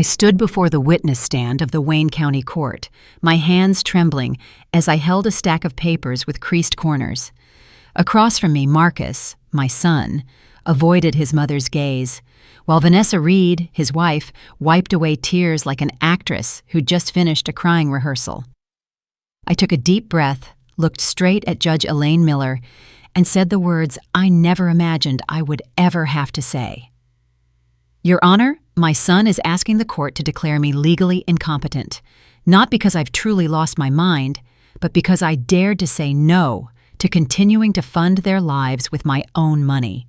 I stood before the witness stand of the Wayne County Court, my hands trembling as I held a stack of papers with creased corners. Across from me, Marcus, my son, avoided his mother's gaze, while Vanessa Reed, his wife, wiped away tears like an actress who'd just finished a crying rehearsal. I took a deep breath, looked straight at Judge Elaine Miller, and said the words I never imagined I would ever have to say. Your Honor, my son is asking the court to declare me legally incompetent, not because I've truly lost my mind, but because I dared to say no to continuing to fund their lives with my own money.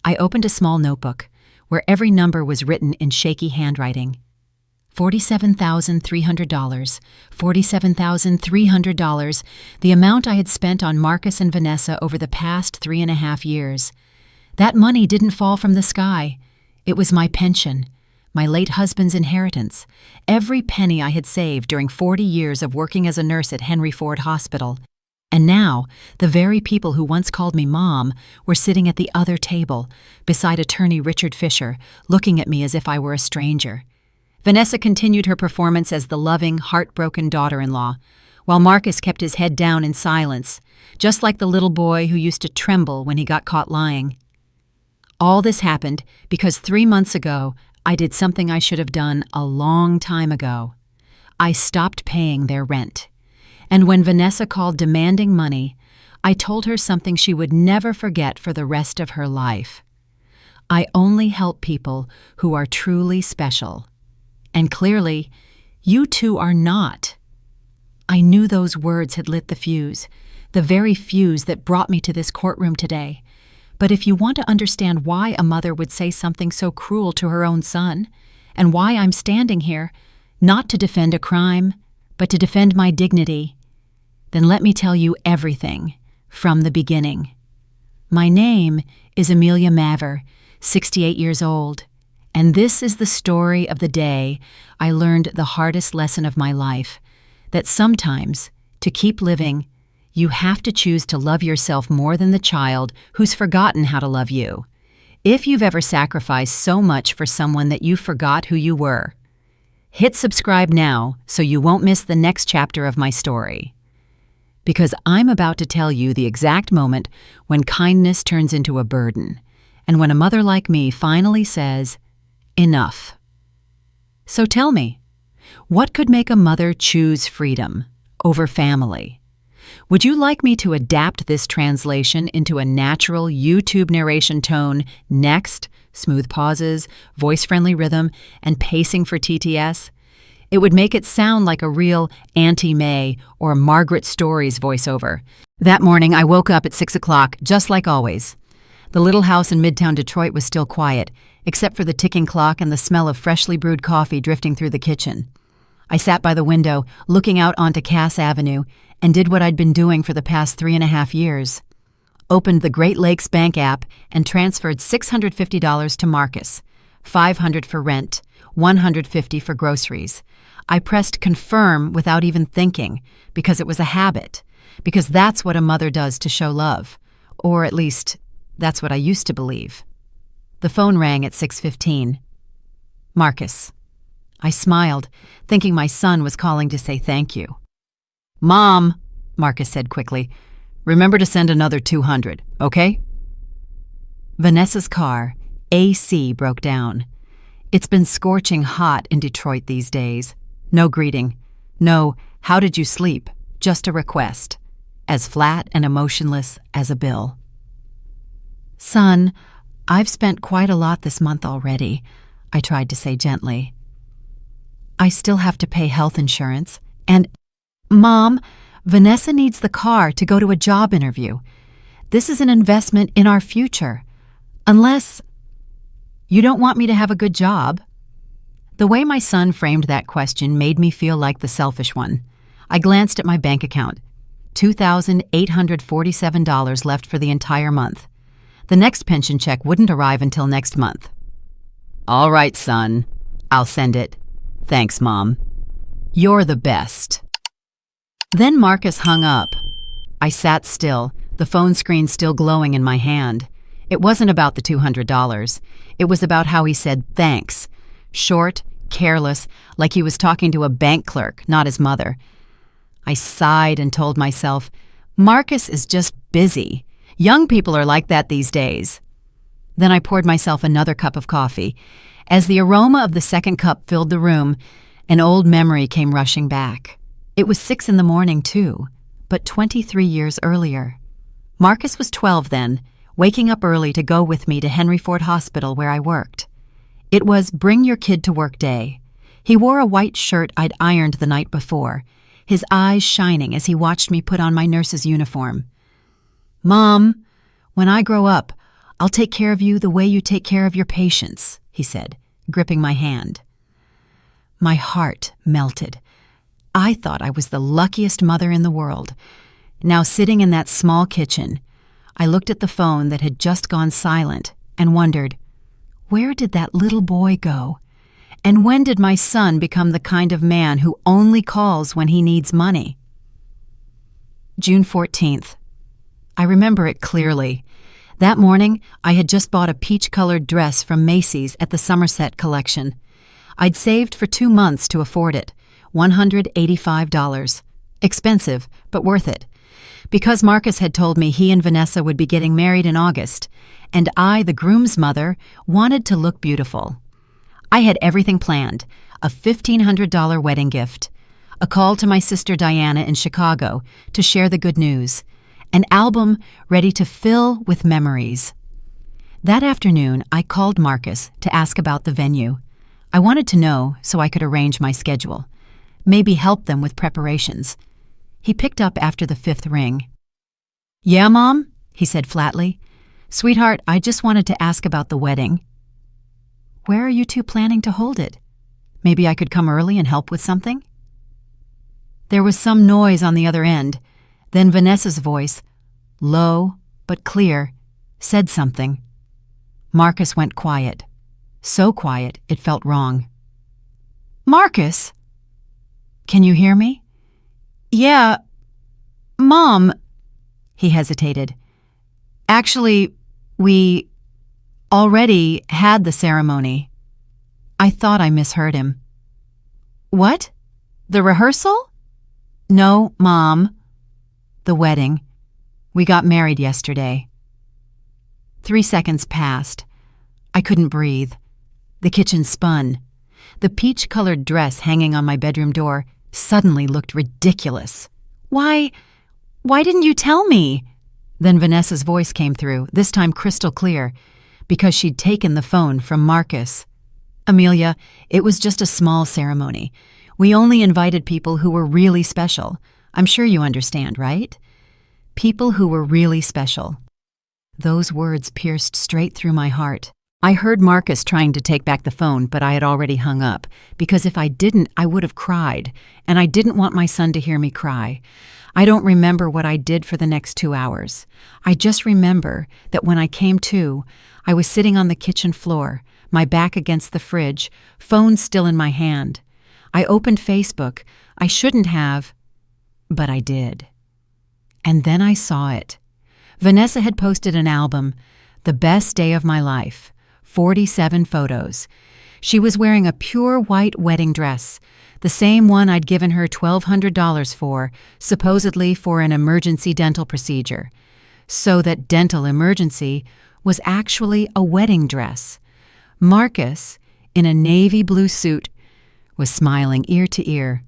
I opened a small notebook where every number was written in shaky handwriting. $47,300, $47,300, the amount I had spent on Marcus and Vanessa over the past 3.5 years. That money didn't fall from the sky. It was my pension, my late husband's inheritance, every penny I had saved during 40 years of working as a nurse at Henry Ford Hospital. And now, the very people who once called me Mom were sitting at the other table, beside attorney Richard Fisher, looking at me as if I were a stranger. Vanessa continued her performance as the loving, heartbroken daughter-in-law, while Marcus kept his head down in silence, just like the little boy who used to tremble when he got caught lying. All this happened because 3 months ago, I did something I should have done a long time ago. I stopped paying their rent. And when Vanessa called demanding money, I told her something she would never forget for the rest of her life. I only help people who are truly special. And clearly, you two are not. I knew those words had lit the fuse, the very fuse that brought me to this courtroom today. But if you want to understand why a mother would say something so cruel to her own son, and why I'm standing here, not to defend a crime, but to defend my dignity, then let me tell you everything from the beginning. My name is Amelia Maver, 68 years old, and this is the story of the day I learned the hardest lesson of my life, that sometimes, to keep living, you have to choose to love yourself more than the child who's forgotten how to love you. If you've ever sacrificed so much for someone that you forgot who you were, hit subscribe now so you won't miss the next chapter of my story. Because I'm about to tell you the exact moment when kindness turns into a burden, and when a mother like me finally says, enough. So tell me, what could make a mother choose freedom over family? Would you like me to adapt this translation into a natural YouTube narration tone next, smooth pauses, voice-friendly rhythm, and pacing for TTS? It would make it sound like a real Auntie May or Margaret Story's voiceover. That morning, I woke up at 6 o'clock, just like always. The little house in Midtown Detroit was still quiet, except for the ticking clock and the smell of freshly brewed coffee drifting through the kitchen. I sat by the window, looking out onto Cass Avenue, and did what I'd been doing for the past 3.5 years. Opened the Great Lakes Bank app and transferred $650 to Marcus, $500 for rent, $150 for groceries. I pressed confirm without even thinking, because it was a habit, because that's what a mother does to show love, or at least, that's what I used to believe. The phone rang at 6:15. Marcus. I smiled, thinking my son was calling to say thank you. Mom, Marcus said quickly, remember to send another $200, okay? Vanessa's car, AC, broke down. It's been scorching hot in Detroit these days. No greeting. No, how did you sleep? Just a request. As flat and emotionless as a bill. Son, I've spent quite a lot this month already, I tried to say gently. I still have to pay health insurance, and Mom, Vanessa needs the car to go to a job interview. This is an investment in our future. Unless you don't want me to have a good job. The way my son framed that question made me feel like the selfish one. I glanced at my bank account. $2,847 left for the entire month. The next pension check wouldn't arrive until next month. All right, son. I'll send it. Thanks, Mom. You're the best. Then Marcus hung up. I sat still, the phone screen still glowing in my hand. It wasn't about the $200. It was about how he said thanks. Short, careless, like he was talking to a bank clerk, not his mother. I sighed and told myself, Marcus is just busy. Young people are like that these days. Then I poured myself another cup of coffee. As the aroma of the second cup filled the room, an old memory came rushing back. It was 6 in the morning, too, but 23 years earlier. Marcus was 12 then, waking up early to go with me to Henry Ford Hospital where I worked. It was Bring Your Kid to Work Day. He wore a white shirt I'd ironed the night before, his eyes shining as he watched me put on my nurse's uniform. "Mom, when I grow up, I'll take care of you the way you take care of your patients," he said, gripping my hand. My heart melted. I thought I was the luckiest mother in the world. Now sitting in that small kitchen, I looked at the phone that had just gone silent and wondered, where did that little boy go? And when did my son become the kind of man who only calls when he needs money? June 14th. I remember it clearly. That morning, I had just bought a peach-colored dress from Macy's at the Somerset collection. I'd saved for 2 months to afford it, $185. Expensive, but worth it. Because Marcus had told me he and Vanessa would be getting married in August, and I, the groom's mother, wanted to look beautiful. I had everything planned, a $1,500 wedding gift, a call to my sister Diana in Chicago to share the good news, an album ready to fill with memories. That afternoon, I called Marcus to ask about the venue. I wanted to know so I could arrange my schedule, maybe help them with preparations. He picked up after the 5th ring. "Yeah, Mom?" he said flatly. "Sweetheart, I just wanted to ask about the wedding." "Where are you two planning to hold it? Maybe I could come early and help with something?" There was some noise on the other end. Then Vanessa's voice, low but clear, said something. Marcus went quiet. So quiet it felt wrong. "Marcus? Can you hear me?" "Yeah, Mom," he hesitated. "Actually, we already had the ceremony." I thought I misheard him. "What? The rehearsal?" "No, Mom. The wedding. We got married yesterday." 3 seconds passed. I couldn't breathe. The kitchen spun. The peach-colored dress hanging on my bedroom door suddenly looked ridiculous. Why didn't you tell me?" Then Vanessa's voice came through, this time crystal clear, because she'd taken the phone from Marcus. "Amelia, it was just a small ceremony. We only invited people who were really special. I'm sure you understand, right? People who were really special." Those words pierced straight through my heart. I heard Marcus trying to take back the phone, but I had already hung up, because if I didn't, I would have cried, and I didn't want my son to hear me cry. I don't remember what I did for the next 2 hours. I just remember that when I came to, I was sitting on the kitchen floor, my back against the fridge, phone still in my hand. I opened Facebook. I shouldn't have, but I did. And then I saw it. Vanessa had posted an album, The Best Day of My Life, 47 photos. She was wearing a pure white wedding dress, the same one I'd given her $1,200 for, supposedly for an emergency dental procedure. So that dental emergency was actually a wedding dress. Marcus, in a navy blue suit, was smiling ear to ear.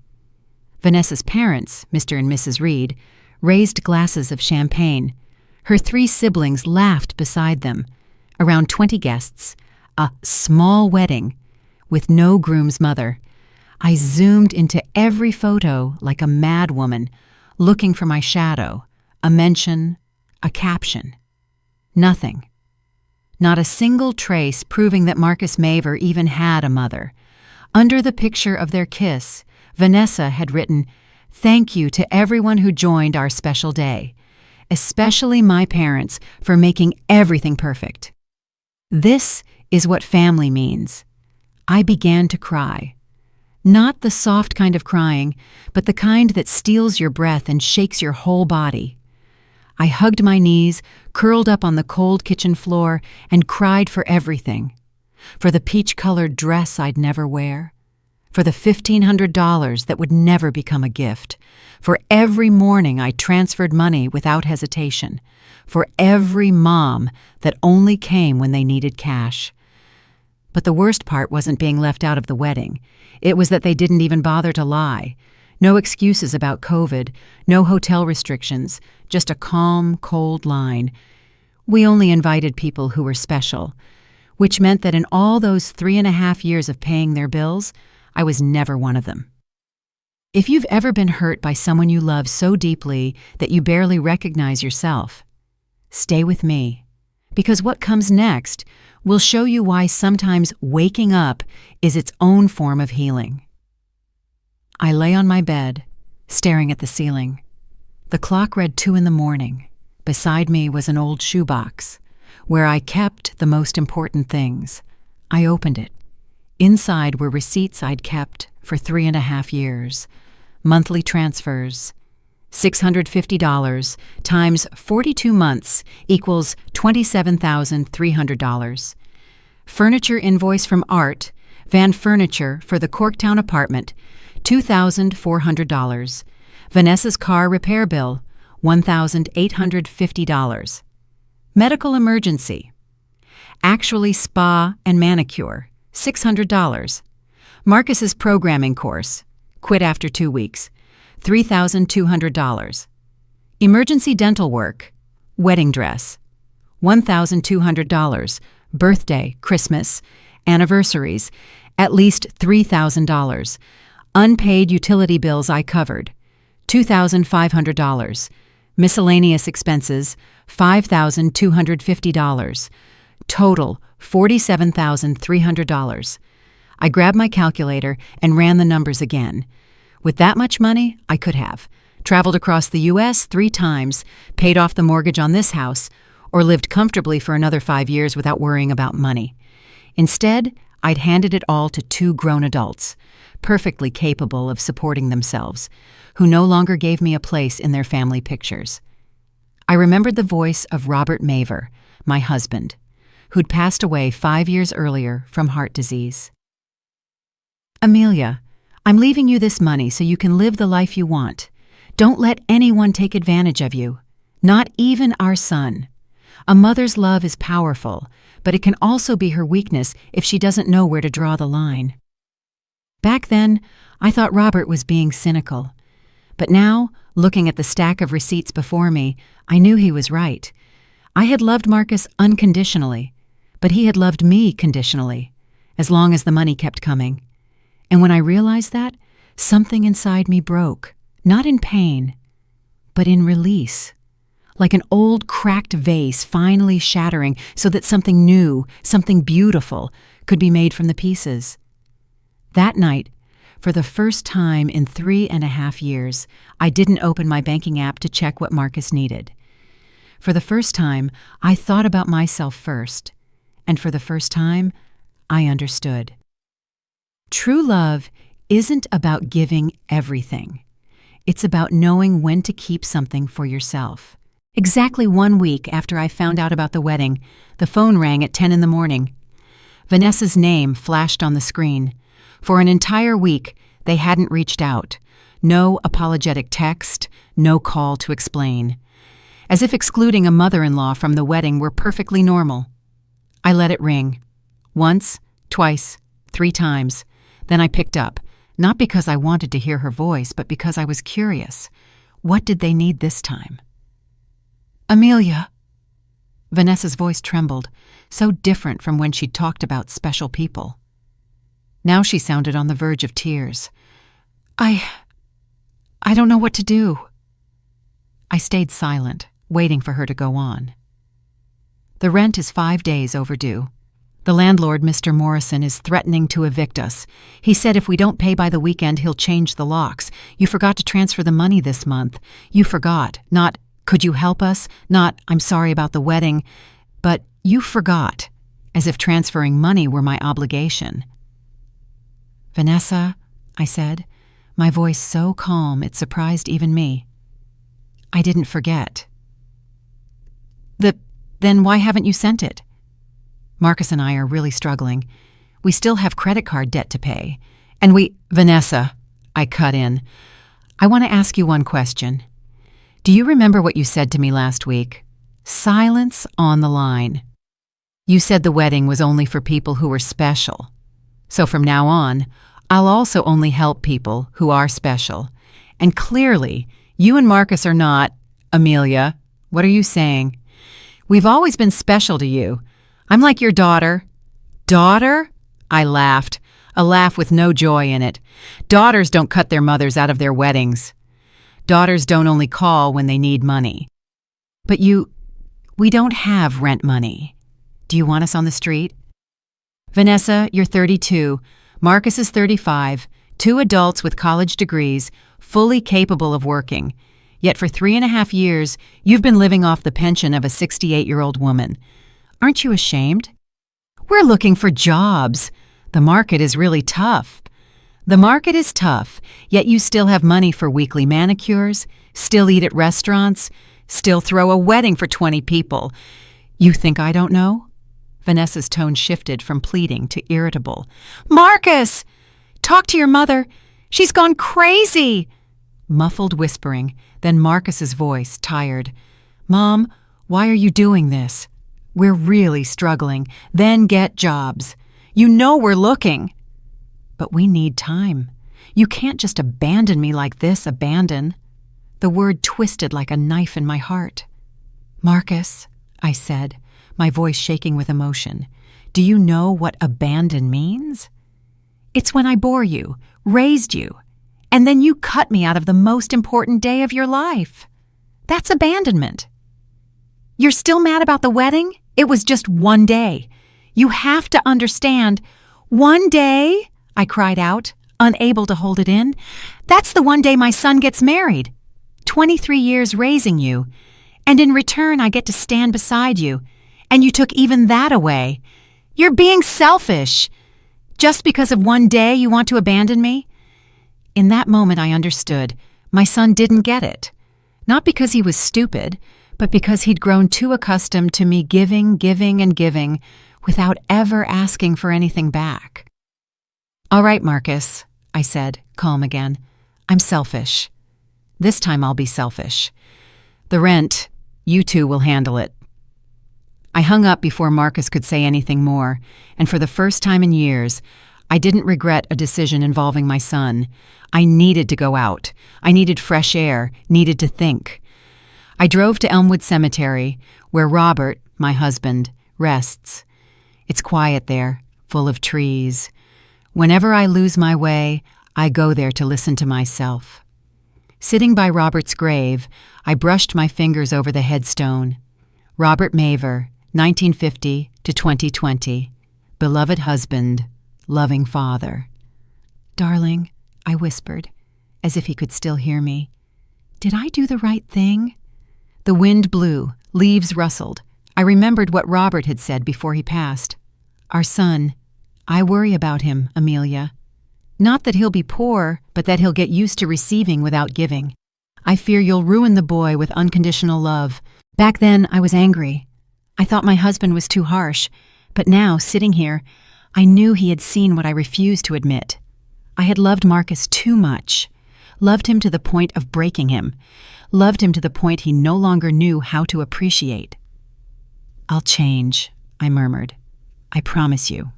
Vanessa's parents, Mr. and Mrs. Reed, raised glasses of champagne. Her 3 siblings laughed beside them. Around 20 guests, a small wedding, with no groom's mother. I zoomed into every photo like a madwoman, looking for my shadow, a mention, a caption. Nothing. Not a single trace proving that Marcus Maver even had a mother. Under the picture of their kiss, Vanessa had written, "Thank you to everyone who joined our special day, especially my parents for making everything perfect." This is what family means. I began to cry. Not the soft kind of crying, but the kind that steals your breath and shakes your whole body. I hugged my knees, curled up on the cold kitchen floor, and cried for everything. For the peach-colored dress I'd never wear, for the $1,500 that would never become a gift, for every morning I transferred money without hesitation, for every mom that only came when they needed cash. But the worst part wasn't being left out of the wedding. It was that they didn't even bother to lie. No excuses about COVID, no hotel restrictions, just a calm, cold line. We only invited people who were special, which meant that in all those 3.5 years of paying their bills, I was never one of them. If you've ever been hurt by someone you love so deeply that you barely recognize yourself, stay with me, because what comes next will show you why sometimes waking up is its own form of healing. I lay on my bed, staring at the ceiling. The clock read 2 a.m. Beside me was an old shoebox, where I kept the most important things. I opened it. Inside were receipts I'd kept for 3.5 years, monthly transfers. $650 times 42 months equals $27,300. Furniture invoice from Art, Van Furniture for the Corktown apartment, $2,400. Vanessa's car repair bill, $1,850. Medical emergency. Actually spa and manicure, $600. Marcus's programming course, quit after 2 weeks, $3,200. Emergency dental work, wedding dress, $1,200. Birthday, Christmas, anniversaries, at least $3,000. Unpaid utility bills I covered, $2,500. Miscellaneous expenses, $5,250. Total, $47,300. I grabbed my calculator and ran the numbers again. With that much money, I could have traveled across the U.S. 3 times, paid off the mortgage on this house, or lived comfortably for another 5 years without worrying about money. Instead, I'd handed it all to 2 grown adults, perfectly capable of supporting themselves, who no longer gave me a place in their family pictures. I remembered the voice of Robert Maver, my husband, who'd passed away 5 years earlier from heart disease. Amelia, I'm leaving you this money so you can live the life you want. Don't let anyone take advantage of you, not even our son. A mother's love is powerful, but it can also be her weakness if she doesn't know where to draw the line. Back then, I thought Robert was being cynical. But now, looking at the stack of receipts before me, I knew he was right. I had loved Marcus unconditionally, but he had loved me conditionally, as long as the money kept coming. And when I realized that, something inside me broke, not in pain, but in release. Like an old cracked vase finally shattering so that something new, something beautiful, could be made from the pieces. That night, for the first time in 3.5 years, I didn't open my banking app to check what Marcus needed. For the first time, I thought about myself first, and for the first time, I understood. True love isn't about giving everything. It's about knowing when to keep something for yourself. Exactly 1 week after I found out about the wedding, the phone rang at 10 a.m. Vanessa's name flashed on the screen. For an entire week, they hadn't reached out. No apologetic text, no call to explain. As if excluding a mother-in-law from the wedding were perfectly normal. I let it ring. Once, twice, 3 times. Then I picked up, not because I wanted to hear her voice, but because I was curious. What did they need this time? Amelia. Vanessa's voice trembled, so different from when she'd talked about special people. Now she sounded on the verge of tears. I don't know what to do. I stayed silent, waiting for her to go on. The rent is 5 days overdue. The landlord, Mr. Morrison, is threatening to evict us. He said if we don't pay by the weekend, he'll change the locks. You forgot to transfer the money this month. You forgot. Not, could you help us? Not, I'm sorry about the wedding. But you forgot, as if transferring money were my obligation. Vanessa, I said, my voice so calm it surprised even me. I didn't forget. Then why haven't you sent it? Marcus and I are really struggling. We still have credit card debt to pay. And Vanessa, I cut in. I want to ask you one question. Do you remember what you said to me last week? Silence on the line. You said the wedding was only for people who were special. So from now on, I'll also only help people who are special. And clearly, you and Marcus are not. Amelia, what are you saying? We've always been special to you. I'm like your daughter. Daughter? I laughed, a laugh with no joy in it. Daughters don't cut their mothers out of their weddings. Daughters don't only call when they need money. But we don't have rent money. Do you want us on the street? Vanessa, you're 32. Marcus is 35. 2 adults with college degrees, fully capable of working. Yet for 3.5 years, you've been living off the pension of a 68-year-old woman. Aren't you ashamed? We're looking for jobs. The market is really tough. The market is tough, yet you still have money for weekly manicures, still eat at restaurants, still throw a wedding for 20 people. You think I don't know? Vanessa's tone shifted from pleading to irritable. Marcus! Talk to your mother. She's gone crazy! Muffled whispering, then Marcus's voice, tired. Mom, why are you doing this? We're really struggling. Then get jobs. You know we're looking. But we need time. You can't just abandon me like this, abandon. The word twisted like a knife in my heart. Marcus, I said, my voice shaking with emotion, do you know what abandon means? It's when I bore you, raised you, and then you cut me out of the most important day of your life. That's abandonment. You're still mad about the wedding? It was just one day. You have to understand. One day, I cried out, unable to hold it in. That's the one day my son gets married. 23 years raising you. And in return, I get to stand beside you. And you took even that away. You're being selfish. Just because of one day you want to abandon me? In that moment, I understood. My son didn't get it. Not because he was stupid, but because he'd grown too accustomed to me giving, and giving, without ever asking for anything back. All right, Marcus, I said, calm again. I'm selfish. This time I'll be selfish. The rent, you two will handle it. I hung up before Marcus could say anything more, and for the first time in years, I didn't regret a decision involving my son. I needed to go out. I needed fresh air, needed to think. I drove to Elmwood Cemetery, where Robert, my husband, rests. It's quiet there, full of trees. Whenever I lose my way, I go there to listen to myself. Sitting by Robert's grave, I brushed my fingers over the headstone. Robert Maver, 1950 to 2020. Beloved husband, loving father. Darling, I whispered, as if he could still hear me. Did I do the right thing? The wind blew, leaves rustled. I remembered what Robert had said before he passed. Our son, I worry about him, Amelia. Not that he'll be poor, but that he'll get used to receiving without giving. I fear you'll ruin the boy with unconditional love. Back then, I was angry. I thought my husband was too harsh, but now, sitting here, I knew he had seen what I refused to admit. I had loved Marcus too much, loved him to the point of breaking him, loved him to the point he no longer knew how to appreciate. I'll change, I murmured. I promise you.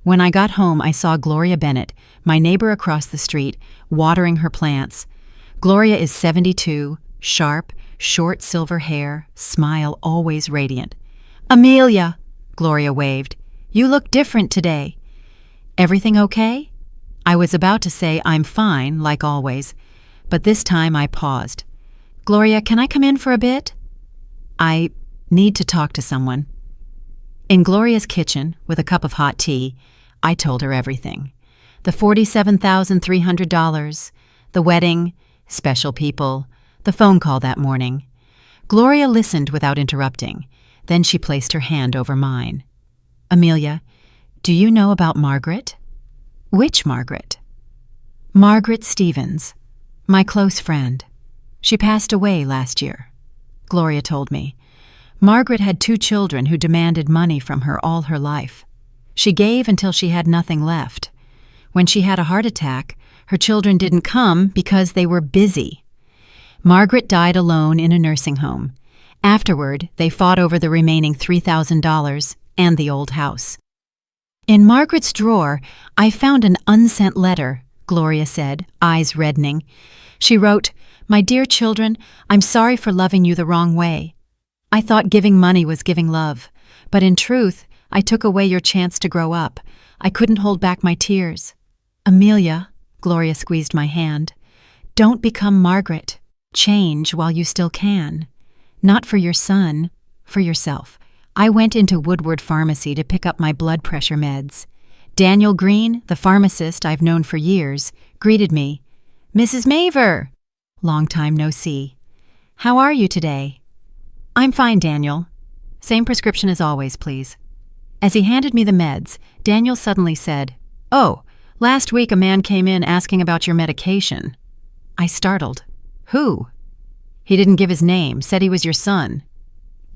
When I got home, I saw Gloria Bennett, my neighbor across the street, watering her plants. Gloria is 72, sharp, short silver hair, smile always radiant. Amelia, Gloria waved. You look different today. Everything okay? I was about to say I'm fine, like always, but this time I paused. Gloria, can I come in for a bit? I need to talk to someone. In Gloria's kitchen, with a cup of hot tea, I told her everything. The $47,300, the wedding, special people, the phone call that morning. Gloria listened without interrupting. Then she placed her hand over mine. Amelia, do you know about Margaret? Which Margaret? Margaret Stevens, my close friend. She passed away last year, Gloria told me. Margaret had 2 children who demanded money from her all her life. She gave until she had nothing left. When she had a heart attack, her children didn't come because they were busy. Margaret died alone in a nursing home. Afterward, they fought over the remaining $3,000 and the old house. In Margaret's drawer, I found an unsent letter, Gloria said, eyes reddening. She wrote, "My dear children, I'm sorry for loving you the wrong way. I thought giving money was giving love, but in truth, I took away your chance to grow up. I couldn't hold back my tears. Amelia," Gloria squeezed my hand, "don't become Margaret. Change while you still can. Not for your son, for yourself." I went into Woodward Pharmacy to pick up my blood pressure meds. Daniel Green, the pharmacist I've known for years, greeted me. "Mrs. Maver!" Long time no see. "How are you today?" "I'm fine, Daniel." "Same prescription as always, please." As he handed me the meds, Daniel suddenly said, "Oh, last week a man came in asking about your medication." I startled. "Who?" "He didn't give his name, said he was your son.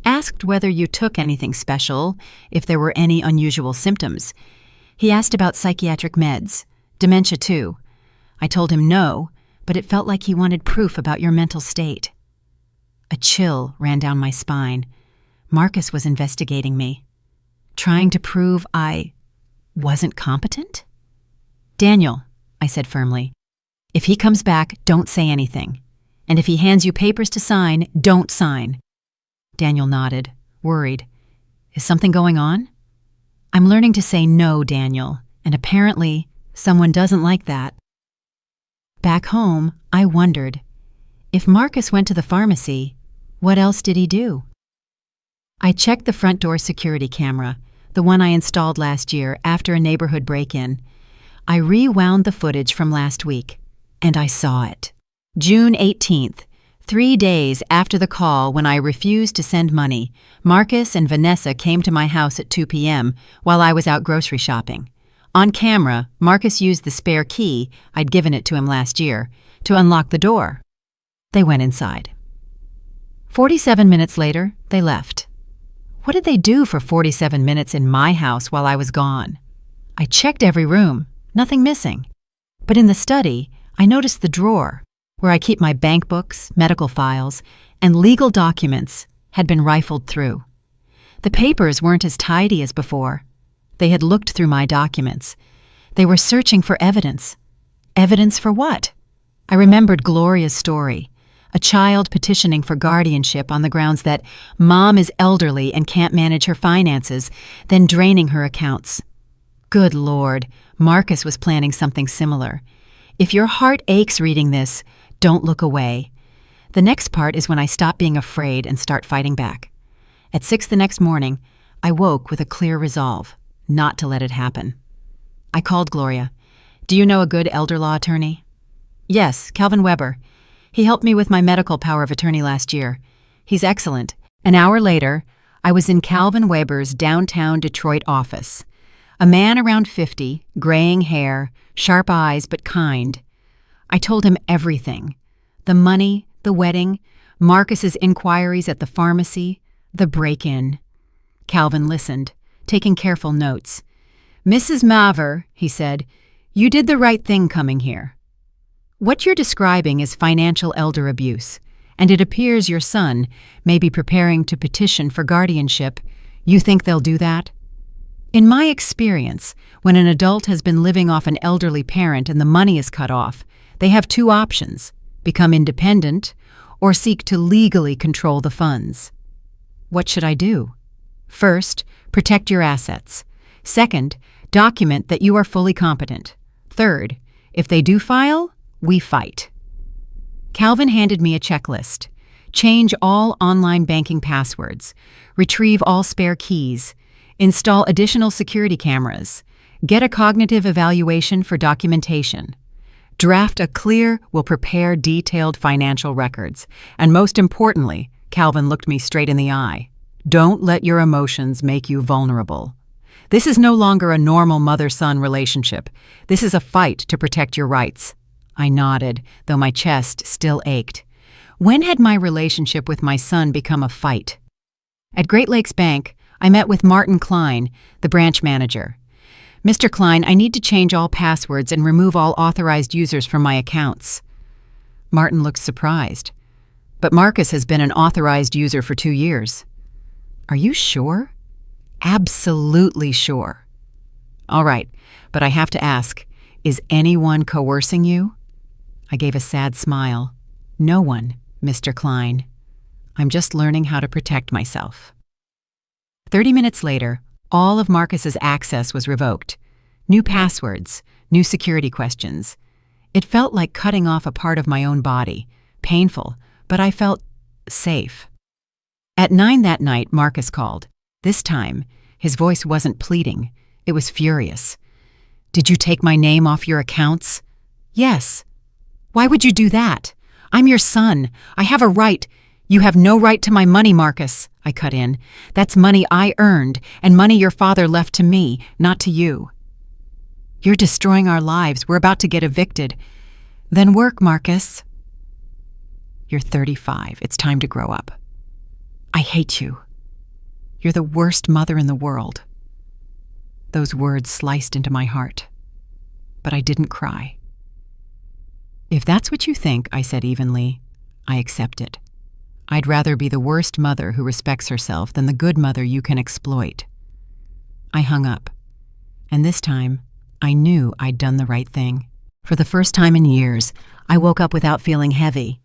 Asked whether you took anything special, if there were any unusual symptoms. He asked about psychiatric meds, dementia too. I told him no, but it felt like he wanted proof about your mental state." A chill ran down my spine. Marcus was investigating me, trying to prove I wasn't competent? "Daniel," I said firmly, "if he comes back, don't say anything. And if he hands you papers to sign, don't sign." Daniel nodded, worried. "Is something going on?" "I'm learning to say no, Daniel, and apparently someone doesn't like that." Back home, I wondered, if Marcus went to the pharmacy, what else did he do? I checked the front door security camera, the one I installed last year after a neighborhood break-in. I rewound the footage from last week, and I saw it. June 18th, 3 days after the call when I refused to send money, Marcus and Vanessa came to my house at 2 p.m. while I was out grocery shopping. On camera, Marcus used the spare key, I'd given it to him last year, to unlock the door. They went inside. 47 minutes later, they left. What did they do for 47 minutes in my house while I was gone? I checked every room, nothing missing. But in the study, I noticed the drawer, where I keep my bank books, medical files, and legal documents, had been rifled through. The papers weren't as tidy as before. They had looked through my documents. They were searching for evidence. Evidence for what? I remembered Gloria's story, a child petitioning for guardianship on the grounds that Mom is elderly and can't manage her finances, then draining her accounts. Good Lord, Marcus was planning something similar. If your heart aches reading this, don't look away. The next part is when I stop being afraid and start fighting back. At 6 the next morning, I woke with a clear resolve not to let it happen. I called Gloria. "Do you know a good elder law attorney?" "Yes, Calvin Weber. He helped me with my medical power of attorney last year. He's excellent." An hour later, I was in Calvin Weber's downtown Detroit office. A man around 50, graying hair, sharp eyes but kind. I told him everything. The money, the wedding, Marcus's inquiries at the pharmacy, the break-in. Calvin listened, taking careful notes. "Mrs. Maver," he said, "you did the right thing coming here. What you're describing is financial elder abuse, and it appears your son may be preparing to petition for guardianship. You think they'll do that?" In my experience, when an adult has been living off an elderly parent and the money is cut off, they have 2 options: become independent or seek to legally control the funds. What should I do? First, protect your assets. Second, document that you are fully competent. Third, if they do file, we fight. Calvin handed me a checklist. Change all online banking passwords. Retrieve all spare keys. Install additional security cameras. Get a cognitive evaluation for documentation. Draft a clear, will prepare detailed financial records. And most importantly, Calvin looked me straight in the eye. Don't let your emotions make you vulnerable. This is no longer a normal mother-son relationship. This is a fight to protect your rights. I nodded, though my chest still ached. When had my relationship with my son become a fight? At Great Lakes Bank, I met with Martin Klein, the branch manager. Mr. Klein, I need to change all passwords and remove all authorized users from my accounts. Martin looked surprised. But Marcus has been an authorized user for 2 years. Are you sure? Absolutely sure. All right, but I have to ask, is anyone coercing you? I gave a sad smile. No one, Mr. Klein. I'm just learning how to protect myself. 30 minutes later, all of Marcus's access was revoked. New passwords, new security questions. It felt like cutting off a part of my own body. Painful, but I felt safe. At 9 that night, Marcus called. This time, his voice wasn't pleading. It was furious. Did you take my name off your accounts? Yes. Why would you do that? I'm your son. I have a right. You have no right to my money, Marcus, I cut in. That's money I earned and money your father left to me, not to you. You're destroying our lives. We're about to get evicted. Then work, Marcus. You're 35. It's time to grow up. I hate you. You're the worst mother in the world. Those words sliced into my heart. But I didn't cry. If that's what you think, I said evenly, I accept it. I'd rather be the worst mother who respects herself than the good mother you can exploit. I hung up. And this time, I knew I'd done the right thing. For the first time in years, I woke up without feeling heavy.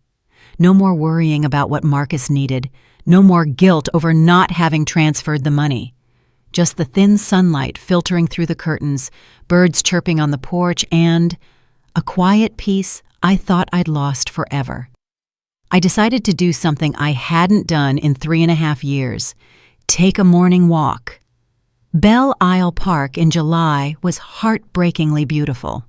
No more worrying about what Marcus needed. No more guilt over not having transferred the money. Just the thin sunlight filtering through the curtains, birds chirping on the porch, and a quiet peace I thought I'd lost forever. I decided to do something I hadn't done in 3.5 years. Take a morning walk. Belle Isle Park in July was heartbreakingly beautiful.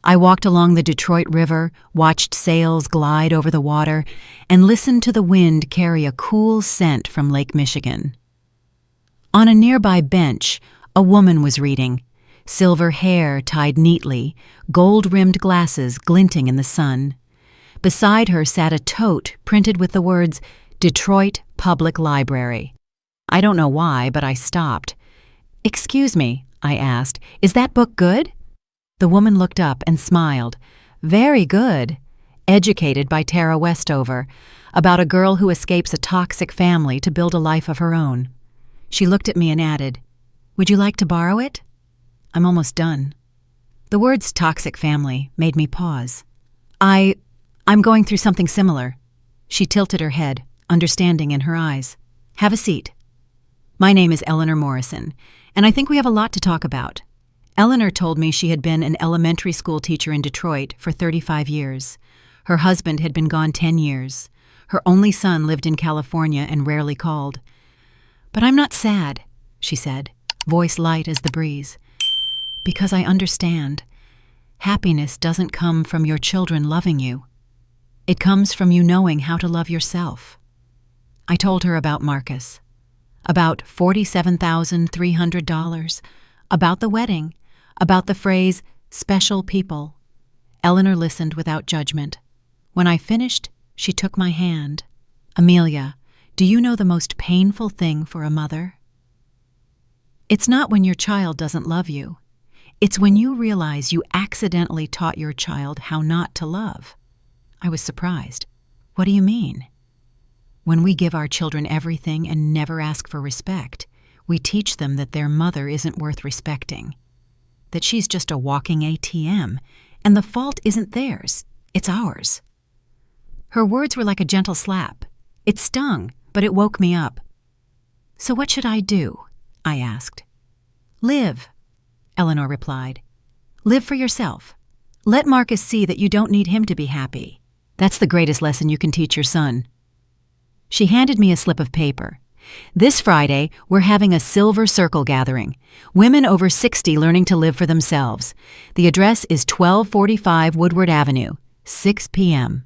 I walked along the Detroit River, watched sails glide over the water, and listened to the wind carry a cool scent from Lake Michigan. On a nearby bench, a woman was reading, silver hair tied neatly, gold-rimmed glasses glinting in the sun. Beside her sat a tote printed with the words, Detroit Public Library. I don't know why, but I stopped. "Excuse me," I asked, "is that book good?" The woman looked up and smiled. "Very good. Educated by Tara Westover, about a girl who escapes a toxic family to build a life of her own." She looked at me and added, "Would you like to borrow it?" I'm almost done. The words toxic family made me pause. I'm going through something similar. She tilted her head, understanding in her eyes. "Have a seat." My name is Eleanor Morrison, and I think we have a lot to talk about. Eleanor told me she had been an elementary school teacher in Detroit for 35 years. Her husband had been gone 10 years. Her only son lived in California and rarely called. "But I'm not sad," she said, voice light as the breeze, "because I understand. Happiness doesn't come from your children loving you. It comes from you knowing how to love yourself." I told her about Marcus, about $47,300, about the wedding, about the phrase, special people. Eleanor listened without judgment. When I finished, she took my hand. "Amelia, do you know the most painful thing for a mother? It's not when your child doesn't love you. It's when you realize you accidentally taught your child how not to love." I was surprised. "What do you mean?" "When we give our children everything and never ask for respect, we teach them that their mother isn't worth respecting, that she's just a walking ATM, and the fault isn't theirs, it's ours." Her words were like a gentle slap. It stung, but it woke me up. "So what should I do?" I asked. "Live," Eleanor replied. "Live for yourself. Let Marcus see that you don't need him to be happy. That's the greatest lesson you can teach your son." She handed me a slip of paper. "This Friday, we're having a Silver Circle gathering. Women over 60 learning to live for themselves. The address is 1245 Woodward Avenue, 6 p.m.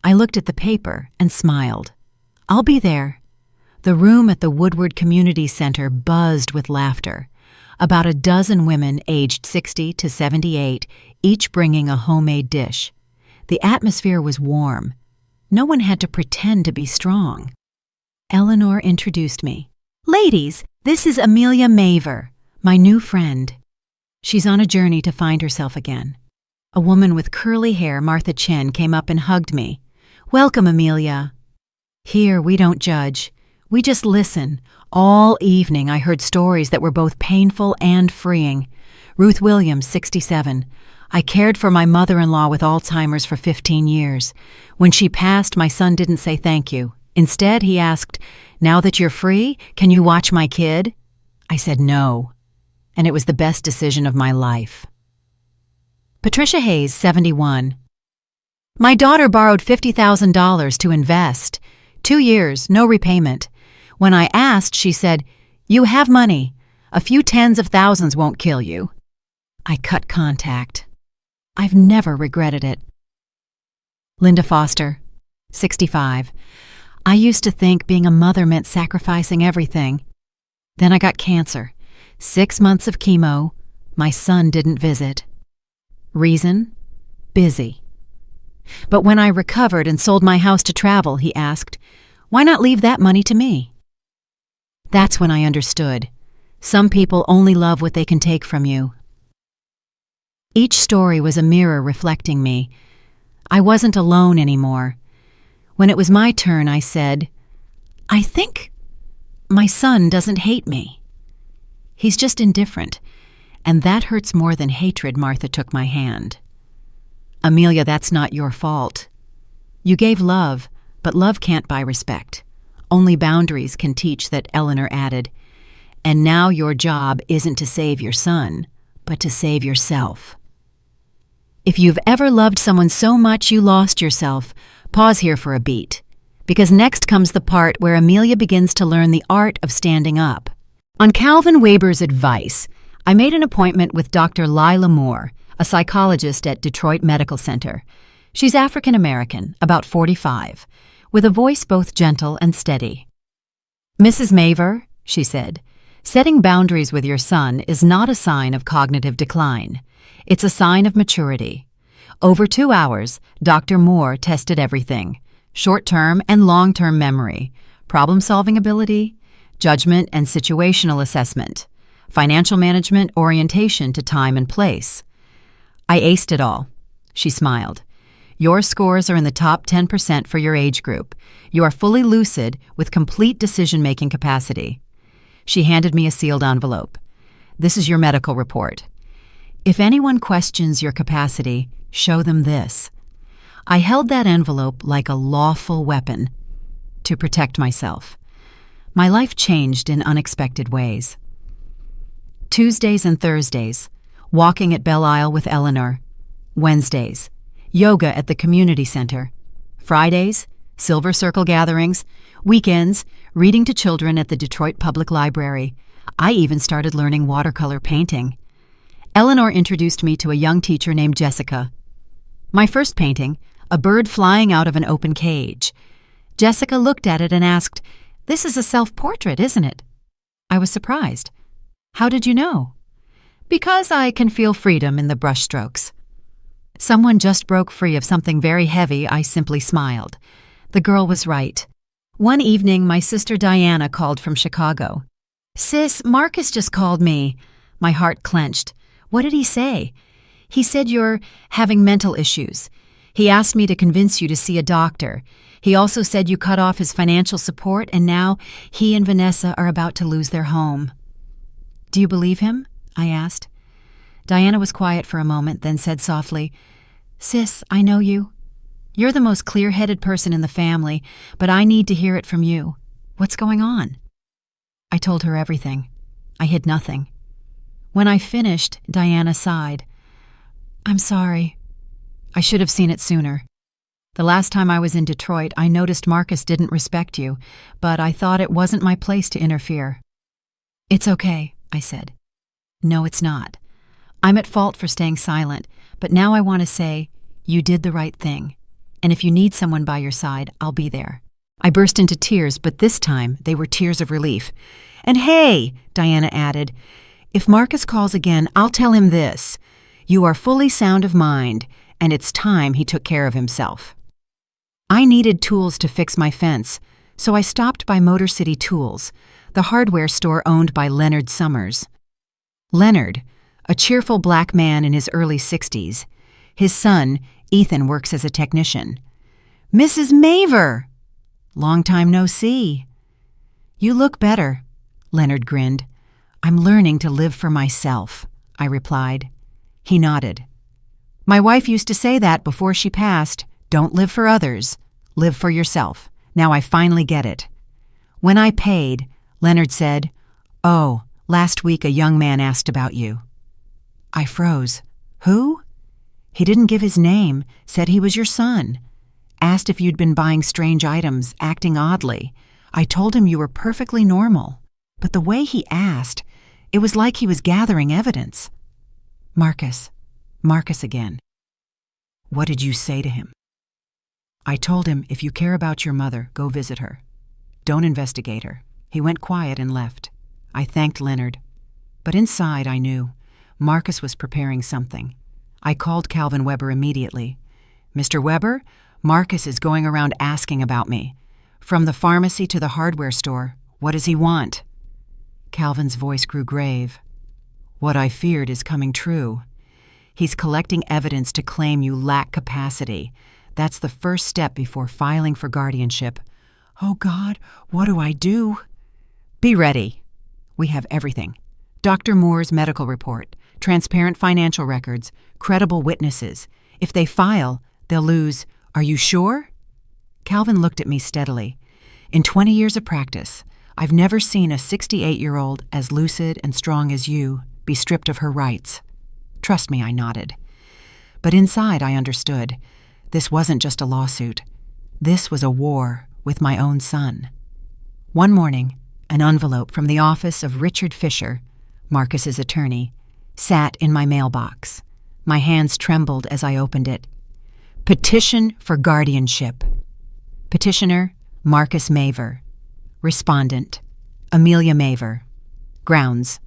I looked at the paper and smiled. "I'll be there." The room at the Woodward Community Center buzzed with laughter. About a dozen women aged 60 to 78, each bringing a homemade dish. The atmosphere was warm. No one had to pretend to be strong. Eleanor introduced me. "Ladies, this is Amelia Maver, my new friend." She's on a journey to find herself again. A woman with curly hair, Martha Chen, came up and hugged me. "Welcome, Amelia." Here, we don't judge. We just listen. All evening, I heard stories that were both painful and freeing. Ruth Williams, 67. "I cared for my mother-in-law with Alzheimer's for 15 years. When she passed, my son didn't say thank you. Instead, he asked, 'Now that you're free, can you watch my kid?' I said no, and it was the best decision of my life." Patricia Hayes, 71. "My daughter borrowed $50,000 to invest. 2 years, no repayment. When I asked, she said, 'You have money. A few tens of thousands won't kill you.' I cut contact. I've never regretted it." Linda Foster, 65. "I used to think being a mother meant sacrificing everything. Then I got cancer. 6 months of chemo. My son didn't visit. Reason? Busy. But when I recovered and sold my house to travel," he asked, "why not leave that money to me?" That's when I understood. Some people only love what they can take from you. Each story was a mirror reflecting me. I wasn't alone anymore. When it was my turn, I said, "I think my son doesn't hate me. He's just indifferent, and that hurts more than hatred." Martha took my hand. "Amelia, that's not your fault. You gave love, but love can't buy respect. Only boundaries can teach that," Eleanor added. "And now your job isn't to save your son, but to save yourself. If you've ever loved someone so much you lost yourself, pause here for a beat, because next comes the part where Amelia begins to learn the art of standing up." On Calvin Weber's advice, I made an appointment with Dr. Lila Moore, a psychologist at Detroit Medical Center. She's African American, about 45, with a voice both gentle and steady. "Mrs. Maver," she said, "setting boundaries with your son is not a sign of cognitive decline. It's a sign of maturity." Over 2 hours, Dr. Moore tested everything: short-term and long-term memory, problem-solving ability, judgment and situational assessment, financial management, orientation to time and place. "I aced it all," she smiled. "Your scores are in the top 10% for your age group. You are fully lucid with complete decision-making capacity." She handed me a sealed envelope. "This is your medical report. If anyone questions your capacity, show them this." I held that envelope like a lawful weapon to protect myself. My life changed in unexpected ways. Tuesdays and Thursdays, walking at Belle Isle with Eleanor. Wednesdays, yoga at the community center. Fridays, Silver Circle gatherings. Weekends, reading to children at the Detroit Public Library. I even started learning watercolor painting. Eleanor introduced me to a young teacher named Jessica. My first painting, a bird flying out of an open cage. Jessica looked at it and asked, "This is a self-portrait, isn't it?" I was surprised. "How did you know?" "Because I can feel freedom in the brushstrokes." Someone just broke free of something very heavy. I simply smiled. The girl was right. One evening, my sister Diana called from Chicago. "Sis, Marcus just called me." My heart clenched. "What did he say?" "He said you're having mental issues. He asked me to convince you to see a doctor. He also said you cut off his financial support, and now he and Vanessa are about to lose their home." "Do you believe him?" I asked. Diana was quiet for a moment, then said softly, "Sis, I know you. You're the most clear-headed person in the family, but I need to hear it from you. What's going on?" I told her everything. I hid nothing. When I finished, Diana sighed. "I'm sorry. I should have seen it sooner. The last time I was in Detroit, I noticed Marcus didn't respect you, but I thought it wasn't my place to interfere." "It's okay," I said. "No, it's not. I'm at fault for staying silent, but now I want to say, you did the right thing. And if you need someone by your side, I'll be there." I burst into tears, but this time they were tears of relief. "And hey," Diana added, "if Marcus calls again, I'll tell him this. You are fully sound of mind, and it's time he took care of himself." I needed tools to fix my fence, so I stopped by Motor City Tools, the hardware store owned by Leonard Summers. Leonard, a cheerful black man in his early 60s. His son, Ethan, works as a technician. "Mrs. Maver! Long time no see." "You look better," Leonard grinned. "I'm learning to live for myself," I replied. He nodded. "My wife used to say that before she passed. Don't live for others. Live for yourself. Now I finally get it." When I paid, Leonard said, "Oh, last week a young man asked about you." I froze. "Who?" "He didn't give his name, said he was your son. Asked if you'd been buying strange items, acting oddly. I told him you were perfectly normal. But the way he asked, it was like he was gathering evidence." Marcus again. "What did you say to him?" "I told him, if you care about your mother, go visit her. Don't investigate her." He went quiet and left. I thanked Leonard. But inside I knew Marcus was preparing something. I called Calvin Weber immediately. "Mr. Weber, Marcus is going around asking about me. From the pharmacy to the hardware store, what does he want?" Calvin's voice grew grave. "What I feared is coming true. He's collecting evidence to claim you lack capacity. That's the first step before filing for guardianship." "Oh God, what do I do?" "Be ready. We have everything. Dr. Moore's medical report, transparent financial records, credible witnesses. If they file, they'll lose. Are you sure?" Calvin looked at me steadily. "In 20 years of practice, I've never seen a 68-year-old as lucid and strong as you be stripped of her rights." "Trust me," I nodded. But inside I understood. This wasn't just a lawsuit. This was a war with my own son. One morning, an envelope from the office of Richard Fisher, Marcus's attorney, sat in my mailbox. My hands trembled as I opened it. Petition for guardianship. Petitioner, Marcus Maver. Respondent, Amelia Maver. Grounds.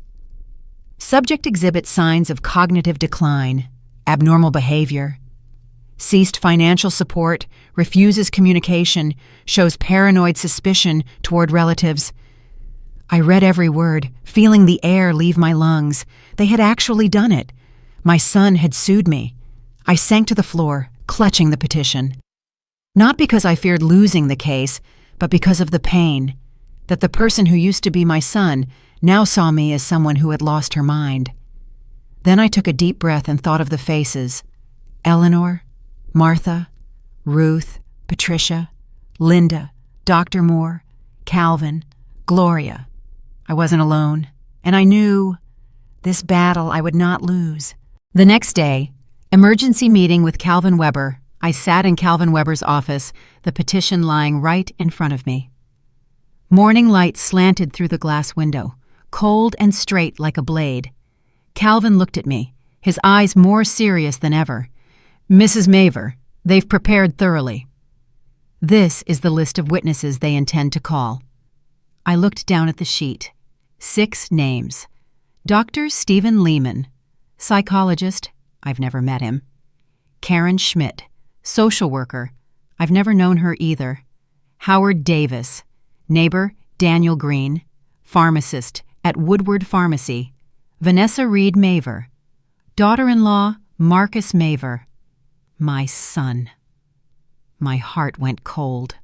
Subject exhibits signs of cognitive decline, abnormal behavior. Ceased financial support, refuses communication, shows paranoid suspicion toward relatives. I read every word, feeling the air leave my lungs. They had actually done it. My son had sued me. I sank to the floor, clutching the petition. Not because I feared losing the case, but because of the pain. That the person who used to be my son now saw me as someone who had lost her mind. Then I took a deep breath and thought of the faces. Eleanor, Martha, Ruth, Patricia, Linda, Dr. Moore, Calvin, Gloria. I wasn't alone, and I knew this battle I would not lose. The next day, emergency meeting with Calvin Weber. I sat in Calvin Weber's office, the petition lying right in front of me. Morning light slanted through the glass window, cold and straight like a blade. Calvin looked at me, his eyes more serious than ever. "Mrs. Maver, they've prepared thoroughly. This is the list of witnesses they intend to call." I looked down at the sheet. 6 names. Dr. Stephen Lehman, psychologist, I've never met him. Karen Schmidt, social worker, I've never known her either. Howard Davis, neighbor Daniel Green, pharmacist at Woodward Pharmacy. Vanessa Reed Maver, daughter-in-law Marcus Maver. My son. My heart went cold.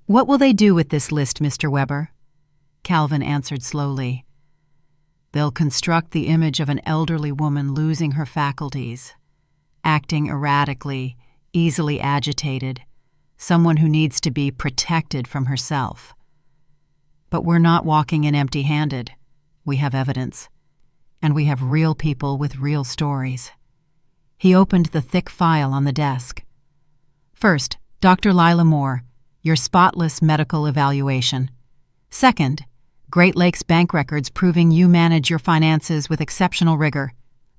"What will they do with this list, Mr. Weber?" Calvin answered slowly. "They'll construct the image of an elderly woman losing her faculties, acting erratically, easily agitated, someone who needs to be protected from herself. But we're not walking in empty-handed. We have evidence, and we have real people with real stories." He opened the thick file on the desk. "First, Dr. Lila Moore, your spotless medical evaluation. Second, Great Lakes bank records proving you manage your finances with exceptional rigor.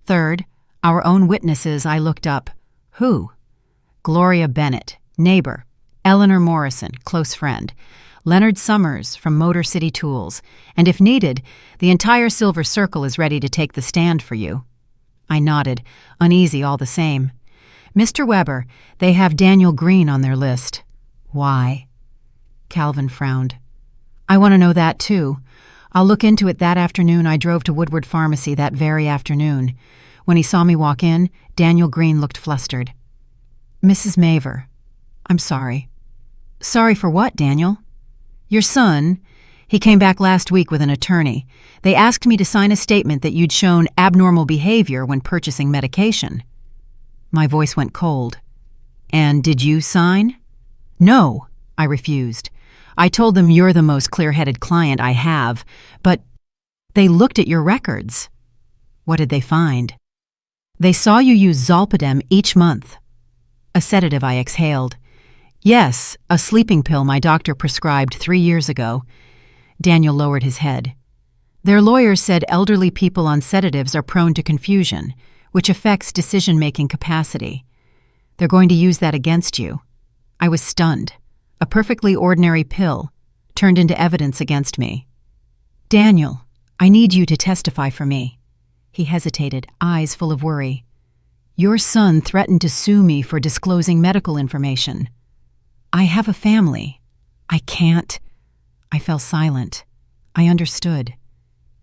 Third, our own witnesses I looked up. Who? Gloria Bennett, neighbor. Eleanor Morrison, close friend. Leonard Summers from Motor City Tools. And if needed, the entire Silver Circle is ready to take the stand for you." I nodded, uneasy all the same. "Mr. Weber, they have Daniel Green on their list." "Why?" Calvin frowned. "I want to know that too. I'll look into it. That afternoon, I drove to Woodward Pharmacy that very afternoon. When he saw me walk in, Daniel Green looked flustered. Mrs. Maver, I'm sorry. Sorry for what, Daniel? Your son, he came back last week with an attorney. They asked me to sign a statement that you'd shown abnormal behavior when purchasing medication. My voice went cold. And did you sign? No, I refused. I told them you're the most clear-headed client I have, but they looked at your records. What did they find? They saw you use Zolpidem each month. A sedative, I exhaled. Yes, a sleeping pill my doctor prescribed 3 years ago. Daniel lowered his head. Their lawyers said elderly people on sedatives are prone to confusion, which affects decision-making capacity. They're going to use that against you. I was stunned. A perfectly ordinary pill turned into evidence against me. Daniel, I need you to testify for me. He hesitated, eyes full of worry. Your son threatened to sue me for disclosing medical information. I have a family. I can't. I fell silent. I understood.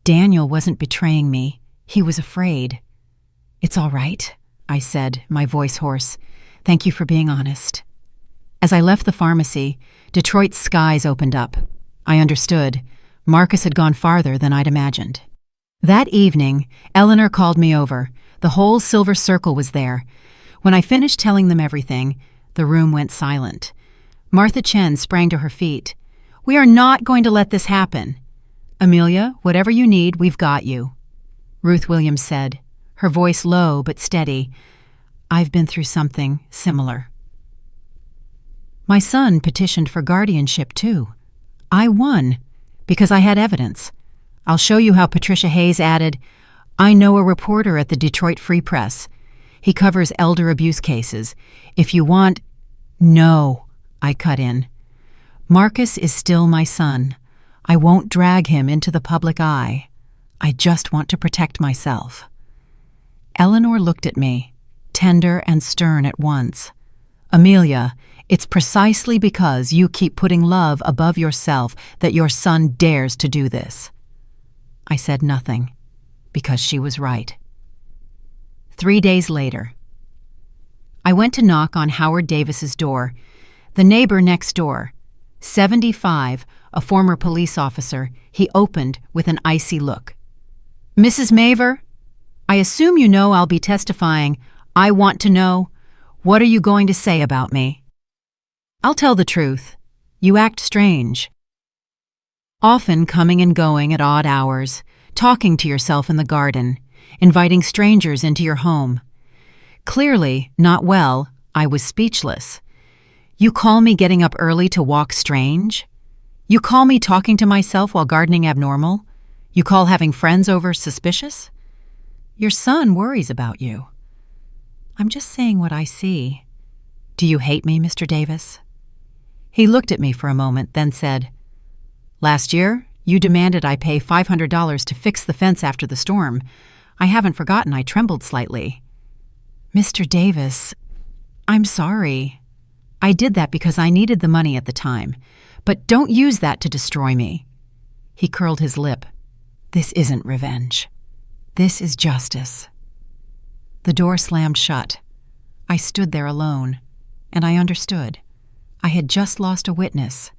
Daniel wasn't betraying me. He was afraid. It's all right, I said, my voice hoarse. Thank you for being honest. As I left the pharmacy, Detroit's skies opened up. I understood. Marcus had gone farther than I'd imagined. That evening, Eleanor called me over. The whole Silver Circle was there. When I finished telling them everything, the room went silent. Martha Chen sprang to her feet. We are not going to let this happen. Amelia, whatever you need, we've got you. Ruth Williams said, her voice low but steady. I've been through something similar. My son petitioned for guardianship, too. I won, because I had evidence. I'll show you how Patricia Hayes added, I know a reporter at the Detroit Free Press. He covers elder abuse cases. If you want... No, I cut in. Marcus is still my son. I won't drag him into the public eye. I just want to protect myself. Eleanor looked at me, tender and stern at once. Amelia, it's precisely because you keep putting love above yourself that your son dares to do this. I said nothing, because she was right. 3 days later, I went to knock on Howard Davis's door, the neighbor next door. 75, a former police officer, he opened with an icy look. Mrs. Maver, I assume you know I'll be testifying. I want to know, what are you going to say about me? I'll tell the truth. You act strange. Often coming and going at odd hours, talking to yourself in the garden, inviting strangers into your home. Clearly, not well, I was speechless. You call me getting up early to walk strange? You call me talking to myself while gardening abnormal? You call having friends over suspicious? Your son worries about you. I'm just saying what I see. Do you hate me, Mr. Davis? He looked at me for a moment, then said, Last year, you demanded I pay $500 to fix the fence after the storm. I haven't forgotten. I trembled slightly. Mr. Davis, I'm sorry. I did that because I needed the money at the time. But don't use that to destroy me. He curled his lip. This isn't revenge. This is justice. The door slammed shut. I stood there alone, and I understood. I had just lost a witness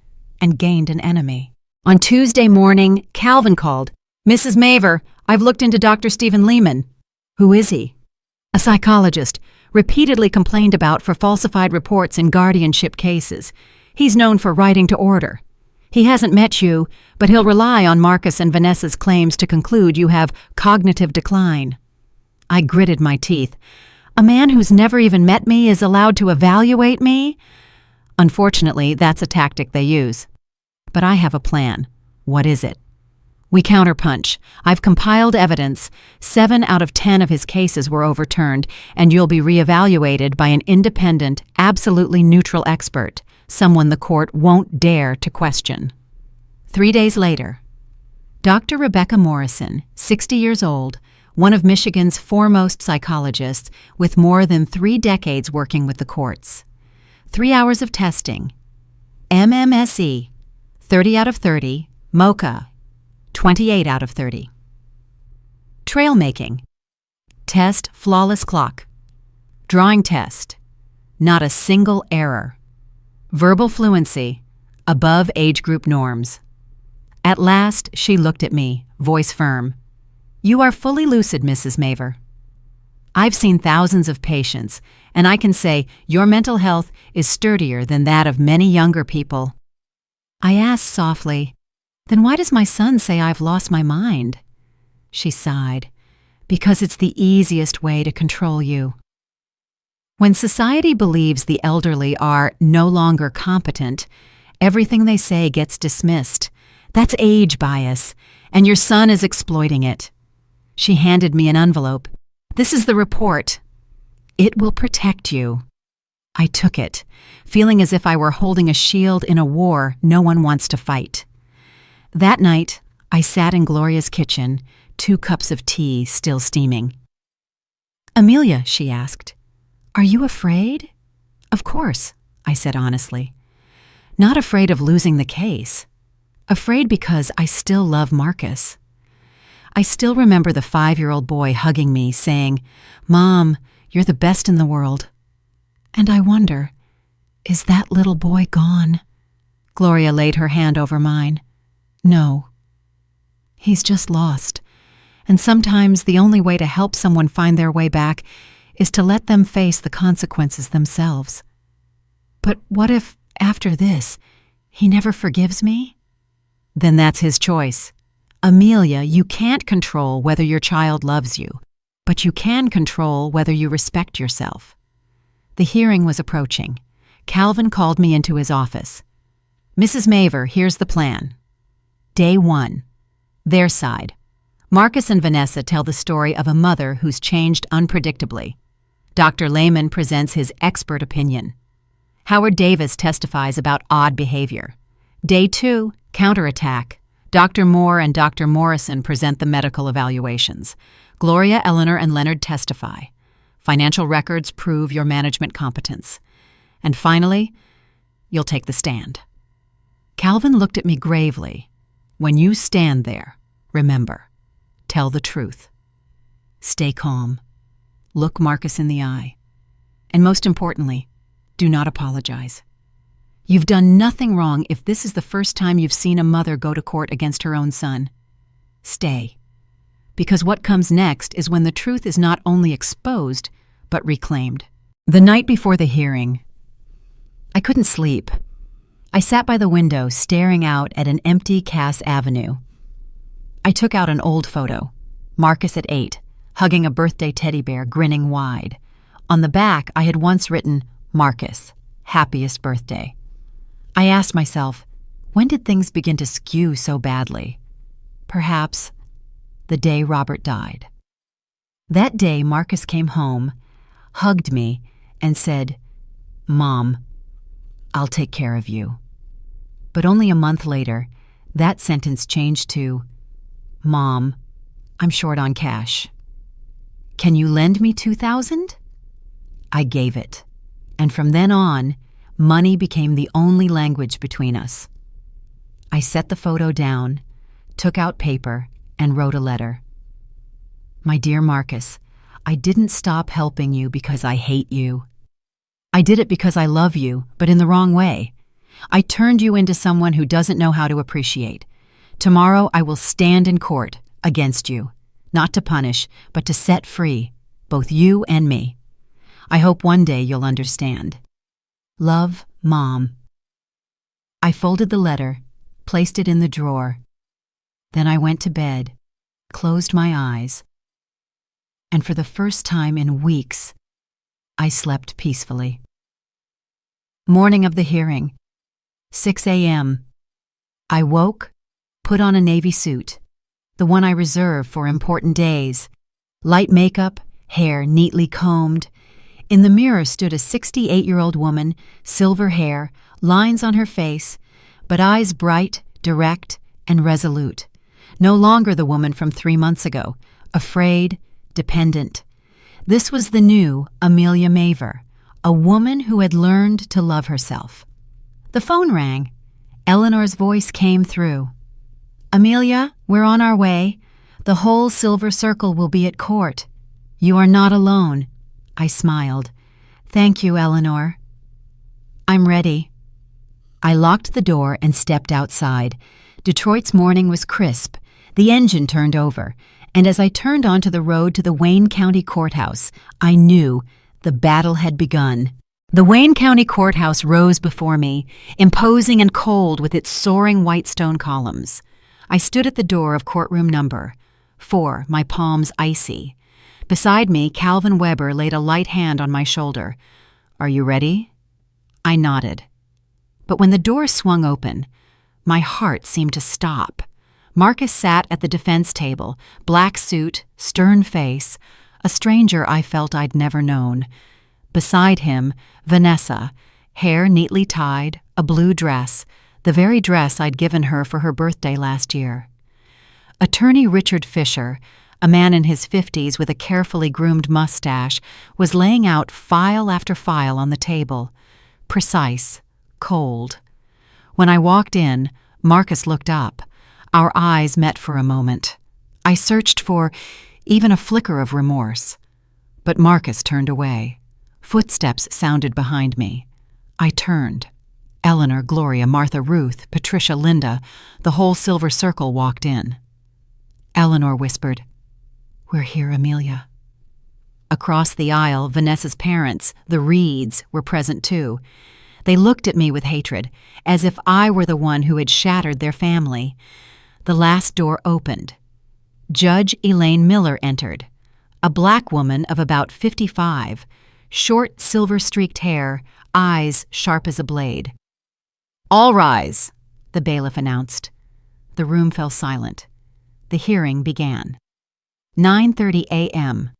and gained an enemy. On Tuesday morning, Calvin called. Mrs. Maver, I've looked into Dr. Stephen Lehman. Who is he? A psychologist, repeatedly complained about for falsified reports in guardianship cases. He's known for writing to order. He hasn't met you, but he'll rely on Marcus and Vanessa's claims to conclude you have cognitive decline. I gritted my teeth. A man who's never even met me is allowed to evaluate me? Unfortunately, that's a tactic they use. But I have a plan. What is it? We counterpunch. I've compiled evidence. 7 out of 10 of his cases were overturned, and you'll be reevaluated by an independent, absolutely neutral expert, someone the court won't dare to question. 3 days later, Dr. Rebecca Morrison, 60 years old, one of Michigan's foremost psychologists with more than 3 decades working with the courts. 3 hours of testing. MMSE, 30 out of 30, MoCA, 28 out of 30. Trail making. Test flawless clock. Drawing test. Not a single error. Verbal fluency. Above age group norms. At last, she looked at me, voice firm. You are fully lucid, Mrs. Maver. I've seen thousands of patients, and I can say your mental health is sturdier than that of many younger people. I asked softly, then why does my son say I've lost my mind? She sighed, because it's the easiest way to control you. When society believes the elderly are no longer competent, everything they say gets dismissed. That's age bias, and your son is exploiting it. She handed me an envelope. This is the report. It will protect you. I took it, feeling as if I were holding a shield in a war no one wants to fight. That night, I sat in Gloria's kitchen, 2 cups of tea still steaming. Amelia, she asked, are you afraid? Of course, I said honestly. Not afraid of losing the case. Afraid because I still love Marcus. I still remember the 5-year-old boy hugging me, saying, Mom, you're the best in the world. And I wonder, is that little boy gone? Gloria laid her hand over mine. No. He's just lost. And sometimes the only way to help someone find their way back is to let them face the consequences themselves. But what if, after this, he never forgives me? Then that's his choice. Amelia, you can't control whether your child loves you, but you can control whether you respect yourself. The hearing was approaching. Calvin called me into his office. Mrs. Maver, here's the plan. Day 1. Their side. Marcus and Vanessa tell the story of a mother who's changed unpredictably. Dr. Lehman presents his expert opinion. Howard Davis testifies about odd behavior. Day 2, counterattack. Dr. Moore and Dr. Morrison present the medical evaluations. Gloria, Eleanor, and Leonard testify. Financial records prove your management competence. And finally, you'll take the stand. Calvin looked at me gravely. When you stand there, remember, tell the truth. Stay calm. Look Marcus in the eye. And most importantly, do not apologize. You've done nothing wrong if this is the first time you've seen a mother go to court against her own son. Stay. Because what comes next is when the truth is not only exposed, but reclaimed. The night before the hearing, I couldn't sleep. I sat by the window staring out at an empty Cass Avenue. I took out an old photo, Marcus at 8, hugging a birthday teddy bear, grinning wide. On the back, I had once written, Marcus, happiest birthday. I asked myself, when did things begin to skew so badly? Perhaps the day Robert died. That day, Marcus came home, hugged me, and said, Mom, I'll take care of you. But only a month later, that sentence changed to, Mom, I'm short on cash. Can you lend me $2,000? I gave it. And from then on, money became the only language between us. I set the photo down, took out paper, and wrote a letter. My dear Marcus, I didn't stop helping you because I hate you. I did it because I love you, but in the wrong way. I turned you into someone who doesn't know how to appreciate. Tomorrow I will stand in court against you, not to punish, but to set free, both you and me. I hope one day you'll understand. Love, Mom. I folded the letter, placed it in the drawer. Then I went to bed, closed my eyes, and for the first time in weeks, I slept peacefully. Morning of the hearing, 6 a.m. I woke, put on a navy suit, the one I reserve for important days, light makeup, hair neatly combed. In the mirror stood a 68-year-old woman, silver hair, lines on her face, but eyes bright, direct, and resolute. No longer the woman from 3 months ago, afraid, dependent. This was the new Amelia Maver, a woman who had learned to love herself. The phone rang. Eleanor's voice came through. Amelia, we're on our way. The whole Silver Circle will be at court. You are not alone. I smiled. Thank you, Eleanor. I'm ready. I locked the door and stepped outside. Detroit's morning was crisp. The engine turned over, and as I turned onto the road to the Wayne County Courthouse, I knew the battle had begun. The Wayne County Courthouse rose before me, imposing and cold with its soaring white stone columns. I stood at the door of courtroom number 4, my palms icy. Beside me, Calvin Weber laid a light hand on my shoulder. "Are you ready?" I nodded. But when the door swung open, my heart seemed to stop. Marcus sat at the defense table, black suit, stern face, a stranger I felt I'd never known. Beside him, Vanessa, hair neatly tied, a blue dress, the very dress I'd given her for her birthday last year. Attorney Richard Fisher, a man in his 50s with a carefully groomed mustache, was laying out file after file on the table. Precise, cold. When I walked in, Marcus looked up. Our eyes met for a moment. I searched for even a flicker of remorse. But Marcus turned away. Footsteps sounded behind me. I turned. Eleanor, Gloria, Martha, Ruth, Patricia, Linda, the whole Silver Circle walked in. Eleanor whispered, "We're here, Amelia." Across the aisle, Vanessa's parents, the Reeds, were present too. They looked at me with hatred, as if I were the one who had shattered their family. The last door opened. Judge Elaine Miller entered, a black woman of about 55, short silver-streaked hair, eyes sharp as a blade. "All rise," the bailiff announced. The room fell silent. The hearing began. 9:30 a.m.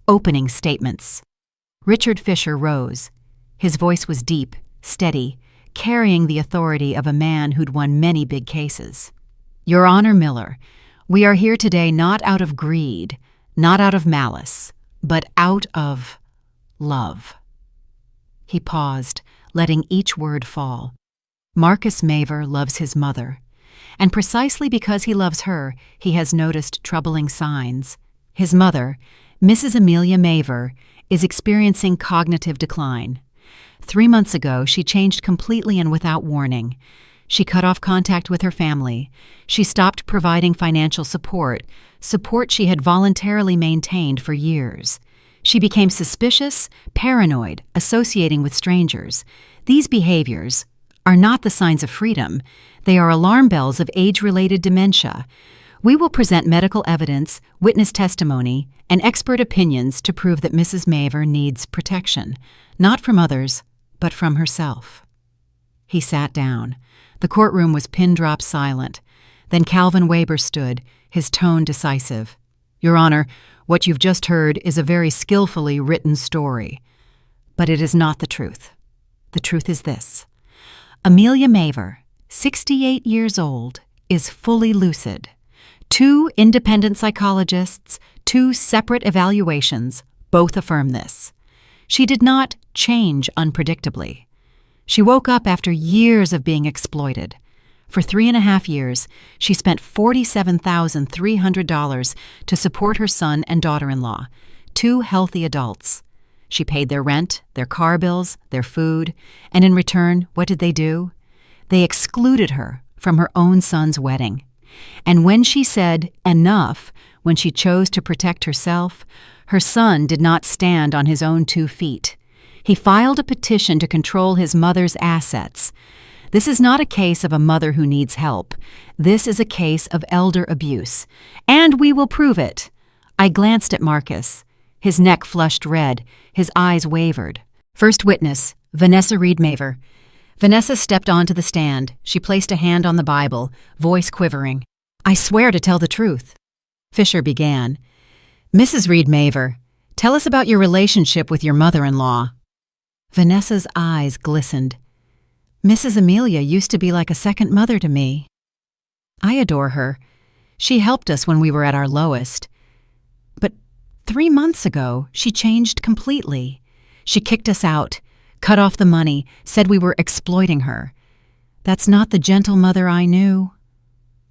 Opening statements. Richard Fisher rose. His voice was deep, steady, carrying the authority of a man who'd won many big cases. "Your Honor Miller, we are here today not out of greed, not out of malice, but out of love." He paused, letting each word fall. Marcus Maver loves his mother, and precisely because he loves her, he has noticed troubling signs. His mother, Mrs. Amelia Maver, is experiencing cognitive decline. 3 months ago, she changed completely and without warning. She cut off contact with her family. She stopped providing financial support she had voluntarily maintained for years. She became suspicious, paranoid, associating with strangers. These behaviors are not the signs of freedom. They are alarm bells of age-related dementia. We will present medical evidence, witness testimony, and expert opinions to prove that Mrs. Maver needs protection, not from others, but from herself. He sat down. The courtroom was pin-drop silent. Then Calvin Weber stood, his tone decisive. "Your Honor, what you've just heard is a very skillfully written story. But it is not the truth. The truth is this. Amelia Maver, 68 years old, is fully lucid. 2 independent psychologists, 2 separate evaluations, both affirm this. She did not change unpredictably. She woke up after years of being exploited. For 3.5 years, she spent $47,300 to support her son and daughter-in-law, 2 healthy adults. She paid their rent, their car bills, their food, and in return, what did they do? They excluded her from her own son's wedding. And when she said enough, when she chose to protect herself, her son did not stand on his own 2 feet. He filed a petition to control his mother's assets. This is not a case of a mother who needs help. This is a case of elder abuse. And we will prove it. I glanced at Marcus. His neck flushed red. His eyes wavered. First witness, Vanessa Reed Maver. Vanessa stepped onto the stand. She placed a hand on the Bible, voice quivering. "I swear to tell the truth." Fisher began. "Mrs. Reed Maver, tell us about your relationship with your mother-in-law." Vanessa's eyes glistened. "Mrs. Amelia used to be like a second mother to me. I adore her. She helped us when we were at our lowest. But 3 months ago, she changed completely. She kicked us out, cut off the money, said we were exploiting her. That's not the gentle mother I knew."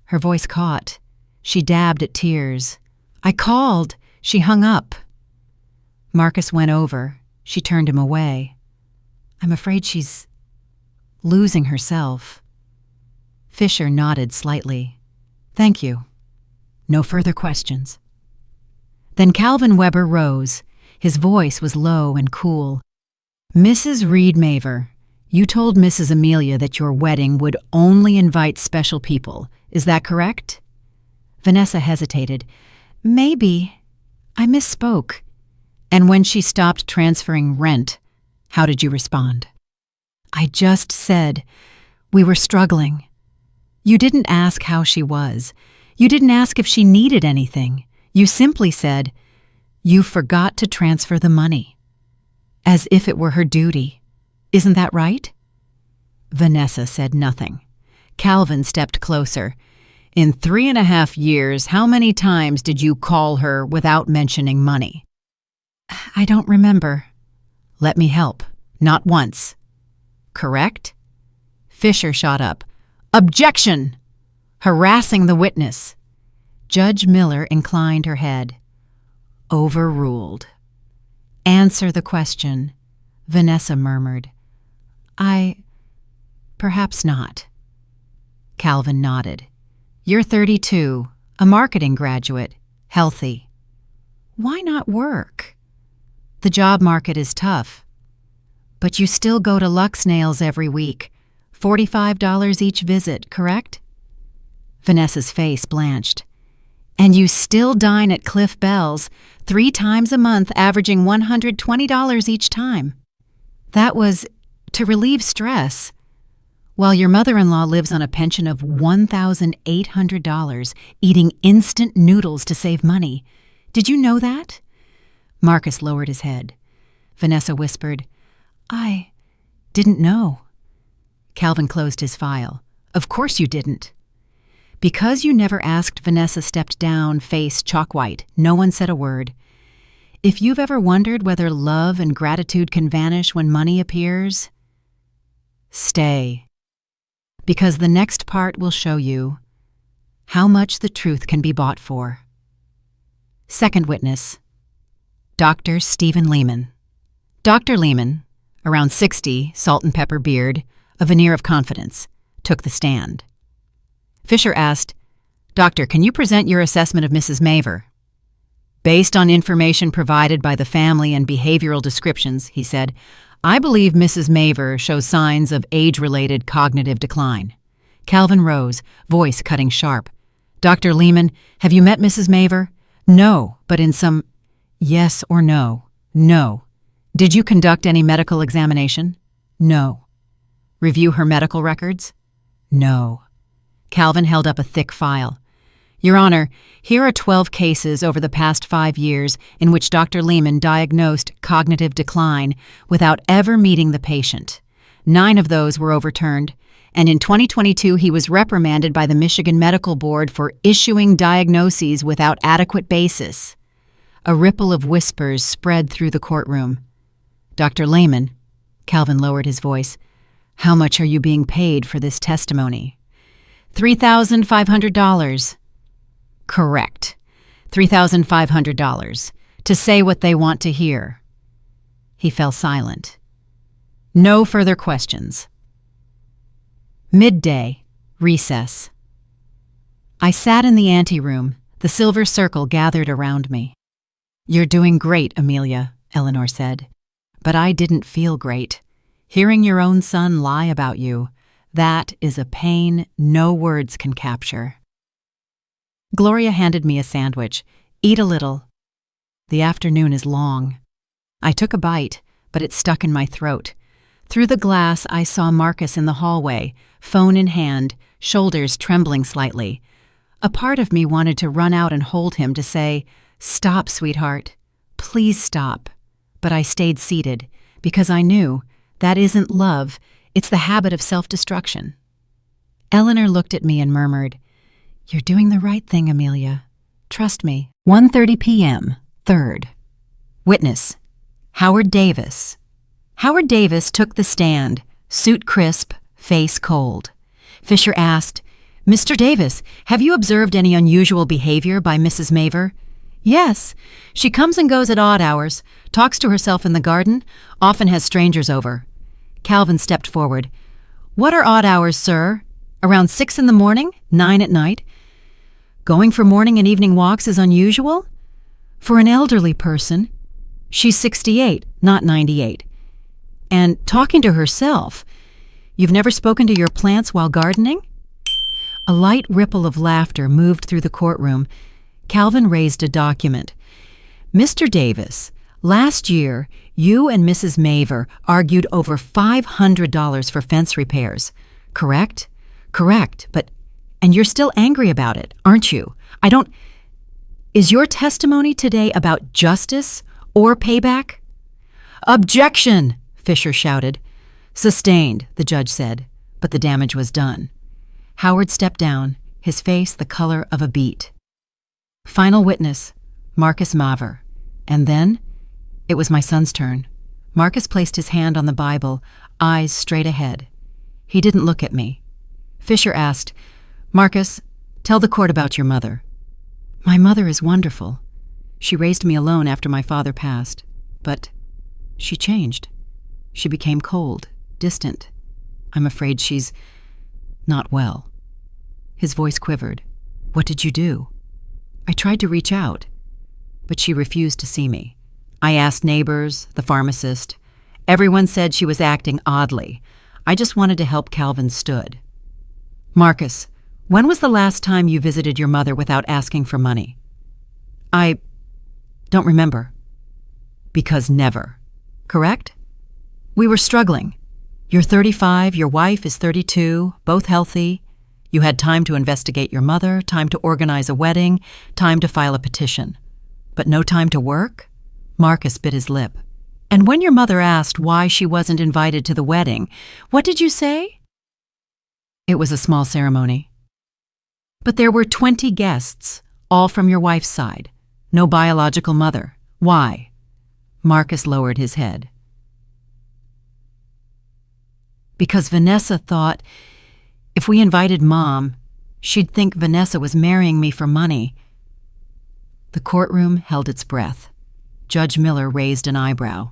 Her voice caught. She dabbed at tears. "I called." She hung up. Marcus went over. She turned him away. "I'm afraid she's losing herself." Fisher nodded slightly. "Thank you. No further questions." Then Calvin Weber rose. His voice was low and cool. "Mrs. Reed Maver, you told Mrs. Amelia that your wedding would only invite special people. Is that correct?" Vanessa hesitated. "Maybe. I misspoke." "And when she stopped transferring rent, how did you respond?" "I just said we were struggling." "You didn't ask how she was. You didn't ask if she needed anything. You simply said, 'You forgot to transfer the money,' as if it were her duty. Isn't that right?" Vanessa said nothing. Calvin stepped closer. "In 3.5 years, how many times did you call her without mentioning money?" "I don't remember." "Let me help. Not once. Correct?" Fisher shot up. "Objection! Harassing the witness." Judge Miller inclined her head. "Overruled." "Answer the question," Vanessa murmured. Perhaps not." Calvin nodded. "You're 32, a marketing graduate, healthy. Why not work?" "The job market is tough." "But you still go to Lux Nails every week. $45 each visit, correct?" Vanessa's face blanched. "And you still dine at Cliff Bell's 3 times a month, averaging $120 each time. That was to relieve stress, while your mother-in-law lives on a pension of $1,800, eating instant noodles to save money. Did you know that?" Marcus lowered his head. Vanessa whispered, "I didn't know." Calvin closed his file. "Of course you didn't." Because you never asked, Vanessa stepped down, face chalk-white. No one said a word. If you've ever wondered whether love and gratitude can vanish when money appears, stay. Because the next part will show you how much the truth can be bought for. Second witness, Dr. Stephen Lehman. Dr. Lehman, around 60, salt and pepper beard, a veneer of confidence, took the stand. Fisher asked, "Doctor, can you present your assessment of Mrs. Maver?" "Based on information provided by the family and behavioral descriptions," he said, "I believe Mrs. Maver shows signs of age-related cognitive decline." Calvin rose, voice cutting sharp. "Dr. Lehman, have you met Mrs. Maver?" "No, but in some—" "Yes or no?" "No." "Did you conduct any medical examination?" "No." "Review her medical records?" "No." Calvin held up a thick file. "Your Honor, here are 12 cases over the past 5 years in which Dr. Lehman diagnosed cognitive decline without ever meeting the patient. 9 of those were overturned, and in 2022 he was reprimanded by the Michigan Medical Board for issuing diagnoses without adequate basis." A ripple of whispers spread through the courtroom. "Dr. Lehman," Calvin lowered his voice, "how much are you being paid for this testimony?" $3,500. "Correct. $3,500, to say what they want to hear." He fell silent. No further questions. Midday, recess. I sat in the anteroom, the silver circle gathered around me. "You're doing great, Amelia," Eleanor said. "But I didn't feel great. Hearing your own son lie about you, that is a pain no words can capture." Gloria handed me a sandwich. "Eat a little. The afternoon is long." I took a bite, but it stuck in my throat. Through the glass, I saw Marcus in the hallway, phone in hand, shoulders trembling slightly. A part of me wanted to run out and hold him to say, "Stop, sweetheart. Please stop." But I stayed seated, because I knew that isn't love, it's the habit of self-destruction. Eleanor looked at me and murmured, "You're doing the right thing, Amelia. Trust me." 1:30 p.m., 3rd. Witness, Howard Davis. Howard Davis took the stand, suit crisp, face cold. Fisher asked, Mr. Davis, have you observed any unusual behavior by Mrs. Maver? Yes. She comes and goes at odd hours, talks to herself in the garden, often has strangers over. Calvin stepped forward. What are odd hours, sir? Around 6 in the morning, 9 at night? Going for morning and evening walks is unusual? For an elderly person. She's 68, not 98. And talking to herself. You've never spoken to your plants while gardening? A light ripple of laughter moved through the courtroom. Calvin raised a document. Mr. Davis, last year, you and Mrs. Maver argued over $500 for fence repairs. Correct? Correct, and you're still angry about it, aren't you? Is your testimony today about justice or payback? Objection, Fisher shouted. Sustained, the judge said, but the damage was done. Howard stepped down, his face the color of a beet. Final witness, Marcus Maver. And then, it was my son's turn. Marcus placed his hand on the Bible, eyes straight ahead. He didn't look at me. Fisher asked, Marcus, tell the court about your mother. My mother is wonderful. She raised me alone after my father passed. But she changed. She became cold, distant. I'm afraid she's not well. His voice quivered. What did you do? I tried to reach out, but she refused to see me. I asked neighbors, the pharmacist. Everyone said she was acting oddly. I just wanted to help Calvin stood. Marcus, when was the last time you visited your mother without asking for money? I don't remember. Because never. Correct? We were struggling. You're 35, your wife is 32, both healthy. You had time to investigate your mother, time to organize a wedding, time to file a petition. But no time to work? Marcus bit his lip. And when your mother asked why she wasn't invited to the wedding, what did you say? It was a small ceremony. But there were 20 guests, all from your wife's side. No biological mother. Why? Marcus lowered his head. Because Vanessa thought if we invited Mom, she'd think Vanessa was marrying me for money. The courtroom held its breath. Judge Miller raised an eyebrow.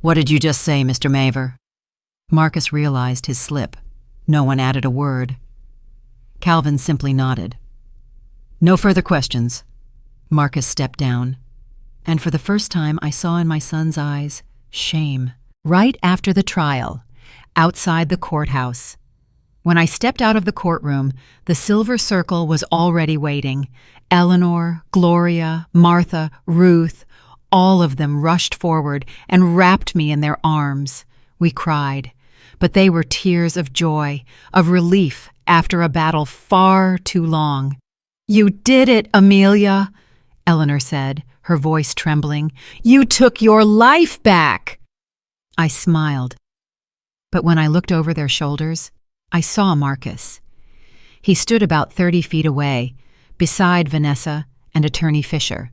What did you just say, Mr. Maver? Marcus realized his slip. No one added a word. Calvin simply nodded. No further questions. Marcus stepped down. And for the first time, I saw in my son's eyes shame. Right after the trial, outside the courthouse. When I stepped out of the courtroom, the silver circle was already waiting. Eleanor, Gloria, Martha, Ruth, all of them rushed forward and wrapped me in their arms. We cried, but they were tears of joy, of relief after a battle far too long. You did it, Amelia, Eleanor said, her voice trembling. You took your life back. I smiled, but when I looked over their shoulders, I saw Marcus. He stood about 30 feet away, beside Vanessa and Attorney Fisher.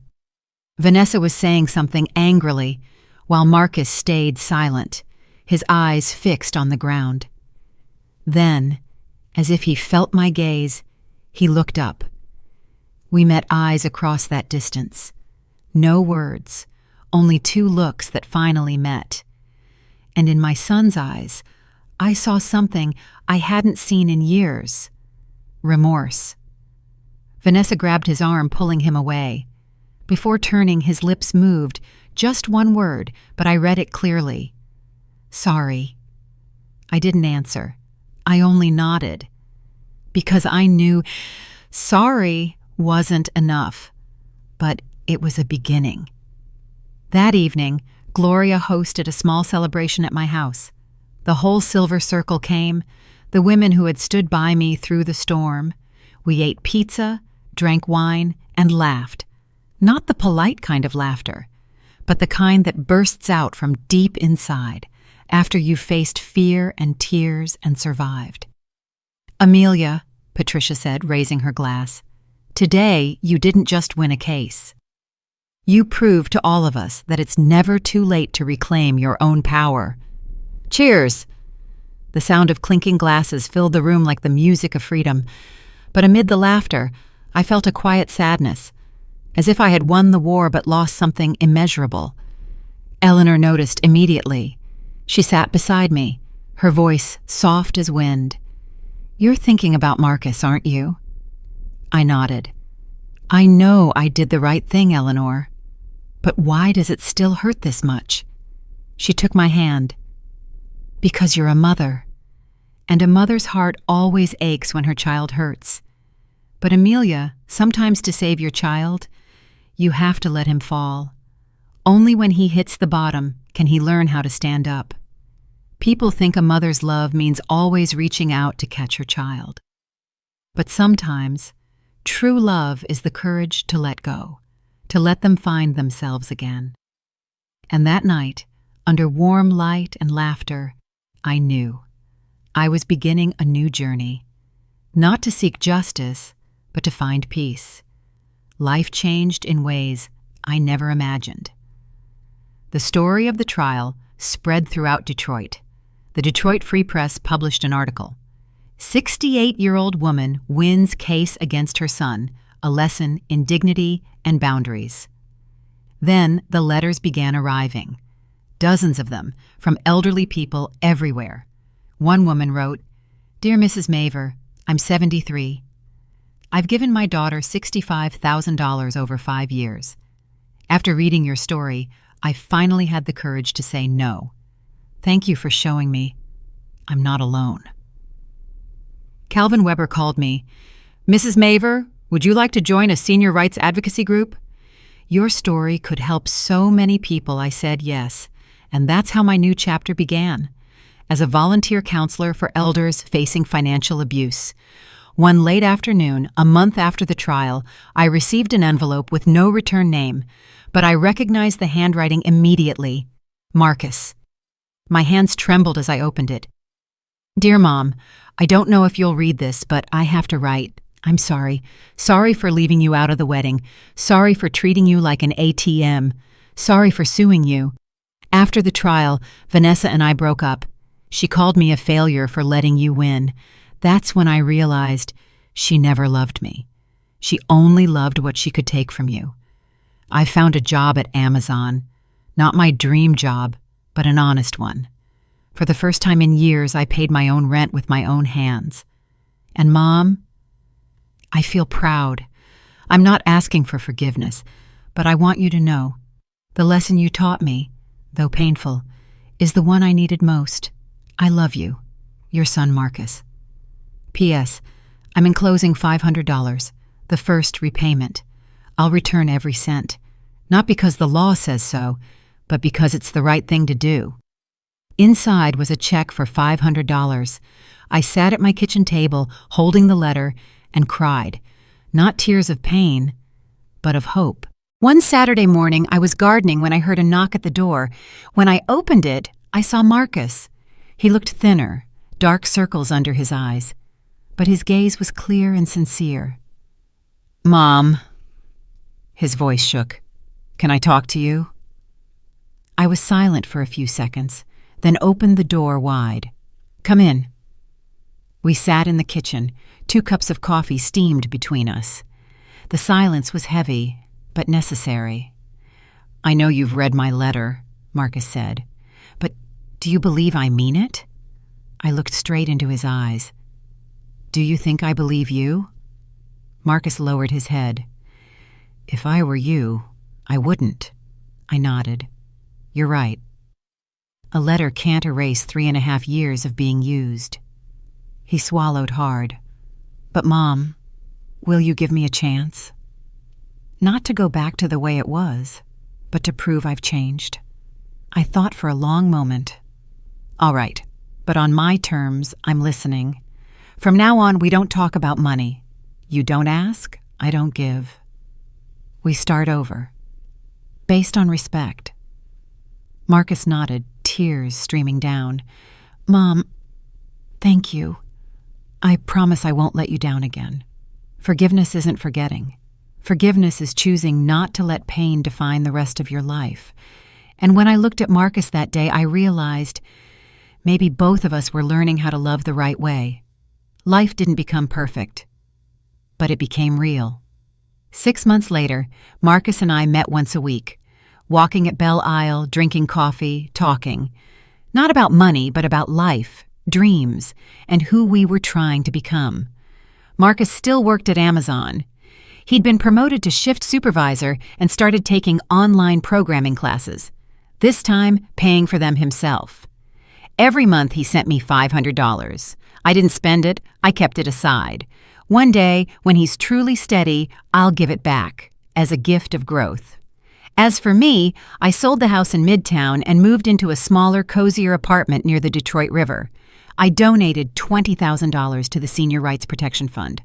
Vanessa was saying something angrily, while Marcus stayed silent, his eyes fixed on the ground. Then, as if he felt my gaze, he looked up. We met eyes across that distance. No words, only two looks that finally met. And in my son's eyes, I saw something I hadn't seen in years. Remorse. Vanessa grabbed his arm, pulling him away. Before turning, his lips moved, just one word, but I read it clearly. Sorry. I didn't answer. I only nodded. Because I knew sorry wasn't enough, but it was a beginning. That evening, Gloria hosted a small celebration at my house. The whole silver circle came, the women who had stood by me through the storm. We ate pizza, drank wine, and laughed. Not the polite kind of laughter, but the kind that bursts out from deep inside after you've faced fear and tears and survived. Amelia, Patricia said, raising her glass, today you didn't just win a case. You proved to all of us that it's never too late to reclaim your own power. Cheers! The sound of clinking glasses filled the room like the music of freedom. But amid the laughter, I felt a quiet sadness, as if I had won the war but lost something immeasurable. Eleanor noticed immediately. She sat beside me, her voice soft as wind. "You're thinking about Marcus, aren't you?" I nodded. "I know I did the right thing, Eleanor. But why does it still hurt this much?" She took my hand. "Because you're a mother, and a mother's heart always aches when her child hurts. But Amelia, sometimes to save your child, you have to let him fall. Only when he hits the bottom can he learn how to stand up. People think a mother's love means always reaching out to catch her child. But sometimes, true love is the courage to let go, to let them find themselves again." And that night, under warm light and laughter, I knew I was beginning a new journey, not to seek justice, but to find peace. Life changed in ways I never imagined. The story of the trial spread throughout Detroit. The Detroit Free Press published an article. 68-year-old woman wins case against her son, a lesson in dignity and boundaries. Then the letters began arriving. Dozens of them, from elderly people everywhere. One woman wrote, "Dear Mrs. Maver, I'm 73. I've given my daughter $65,000 over 5 years. After reading your story, I finally had the courage to say no. Thank you for showing me I'm not alone." Calvin Weber called me. "Mrs. Maver, would you like to join a senior rights advocacy group?" "Your story could help so many people," I said yes, and that's how my new chapter began, as a volunteer counselor for elders facing financial abuse. One late afternoon, a month after the trial, I received an envelope with no return name, but I recognized the handwriting immediately. Marcus. My hands trembled as I opened it. "Dear Mom, I don't know if you'll read this, but I have to write. I'm sorry. Sorry for leaving you out of the wedding. Sorry for treating you like an ATM. Sorry for suing you. After the trial, Vanessa and I broke up. She called me a failure for letting you win. That's when I realized she never loved me. She only loved what she could take from you. I found a job at Amazon. Not my dream job, but an honest one. For the first time in years, I paid my own rent with my own hands. And Mom, I feel proud. I'm not asking for forgiveness, but I want you to know the lesson you taught me, though painful, is the one I needed most. I love you. Your son, Marcus. P.S. I'm enclosing $500, the first repayment. I'll return every cent, not because the law says so, but because it's the right thing to do." Inside was a check for $500. I sat at my kitchen table, holding the letter, and cried, not tears of pain, but of hope. One Saturday morning, I was gardening when I heard a knock at the door. When I opened it, I saw Marcus. He looked thinner, dark circles under his eyes, but his gaze was clear and sincere. "Mom," his voice shook, "can I talk to you?" I was silent for a few seconds, then opened the door wide. "Come in." We sat in the kitchen, 2 cups of coffee steamed between us. The silence was heavy, but necessary. "I know you've read my letter," Marcus said, "but do you believe I mean it?" I looked straight into his eyes. "Do you think I believe you?" Marcus lowered his head. "If I were you, I wouldn't." I nodded. "You're right. A letter can't erase 3.5 years of being used." He swallowed hard. "But Mom, will you give me a chance? Not to go back to the way it was, but to prove I've changed." I thought for a long moment. "All right, but on my terms, I'm listening. From now on, we don't talk about money. You don't ask, I don't give. We start over, based on respect." Marcus nodded, tears streaming down. "Mom, thank you. I promise I won't let you down again. Forgiveness isn't forgetting. Forgiveness is choosing not to let pain define the rest of your life." And when I looked at Marcus that day, I realized Maybe both of us were learning how to love the right way. Life didn't become perfect, but it became real. 6 months later, Marcus and I met once a week, walking at Belle Isle, drinking coffee, talking. Not about money, but about life, dreams, and who we were trying to become. Marcus still worked at Amazon. He'd been promoted to shift supervisor and started taking online programming classes, this time paying for them himself. Every month he sent me $500. I didn't spend it, I kept it aside. One day, when he's truly steady, I'll give it back, as a gift of growth. As for me, I sold the house in Midtown and moved into a smaller, cozier apartment near the Detroit River. I donated $20,000 to the Senior Rights Protection Fund.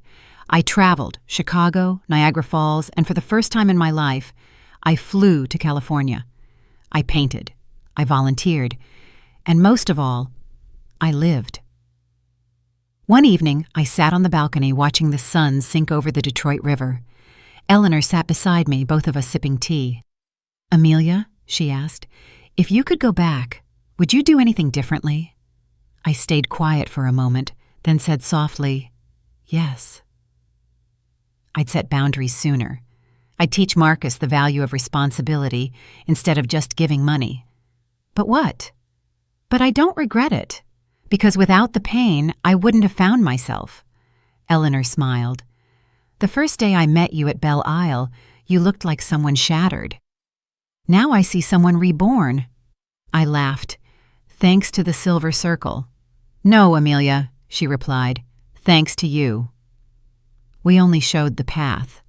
I traveled Chicago, Niagara Falls, and for the first time in my life, I flew to California. I painted, I volunteered, and most of all, I lived. One evening, I sat on the balcony watching the sun sink over the Detroit River. Eleanor sat beside me, both of us sipping tea. "Amelia," she asked, "if you could go back, would you do anything differently?" I stayed quiet for a moment, then said softly, "Yes." I'd set boundaries sooner. I'd teach Marcus the value of responsibility instead of just giving money. But what? But I don't regret it, because without the pain, I wouldn't have found myself. Eleanor smiled. "The first day I met you at Belle Isle, you looked like someone shattered. Now I see someone reborn." I laughed. "Thanks to the silver circle." "No, Amelia," she replied. "Thanks to you." We only showed the path.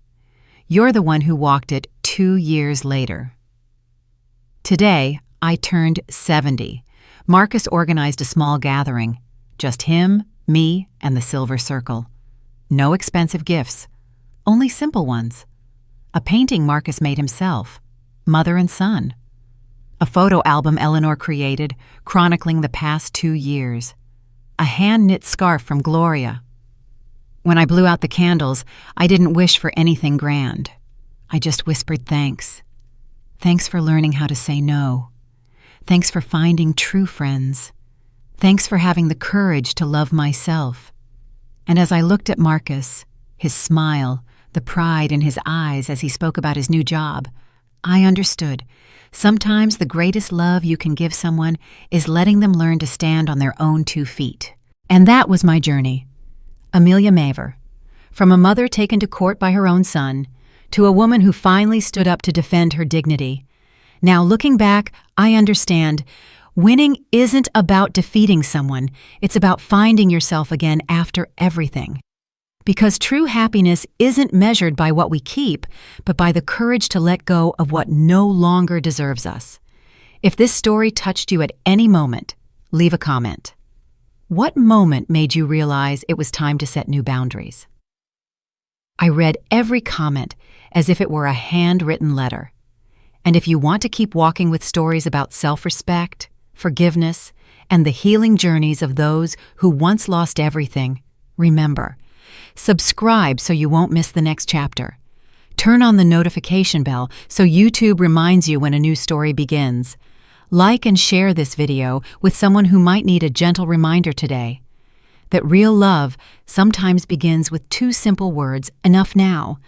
You're the one who walked it 2 years later. Today, I turned 70. Marcus organized a small gathering. Just him, me, and the silver circle. No expensive gifts, only simple ones. A painting Marcus made himself, mother and son. A photo album Eleanor created, chronicling the past 2 years. A hand-knit scarf from Gloria. When I blew out the candles, I didn't wish for anything grand. I just whispered thanks. Thanks for learning how to say no. Thanks for finding true friends. Thanks for having the courage to love myself. And as I looked at Marcus, his smile, the pride in his eyes as he spoke about his new job, I understood. Sometimes the greatest love you can give someone is letting them learn to stand on their own 2 feet. And that was my journey. Amelia Maver, from a mother taken to court by her own son, to a woman who finally stood up to defend her dignity. Now, looking back, I understand winning isn't about defeating someone, it's about finding yourself again after everything. Because true happiness isn't measured by what we keep, but by the courage to let go of what no longer deserves us. If this story touched you at any moment, leave a comment. What moment made you realize it was time to set new boundaries? I read every comment as if it were a handwritten letter. And if you want to keep walking with stories about self-respect, forgiveness, and the healing journeys of those who once lost everything, remember, subscribe so you won't miss the next chapter. Turn on the notification bell so YouTube reminds you when a new story begins. Like and share this video with someone who might need a gentle reminder today that real love sometimes begins with 2 simple words, enough now,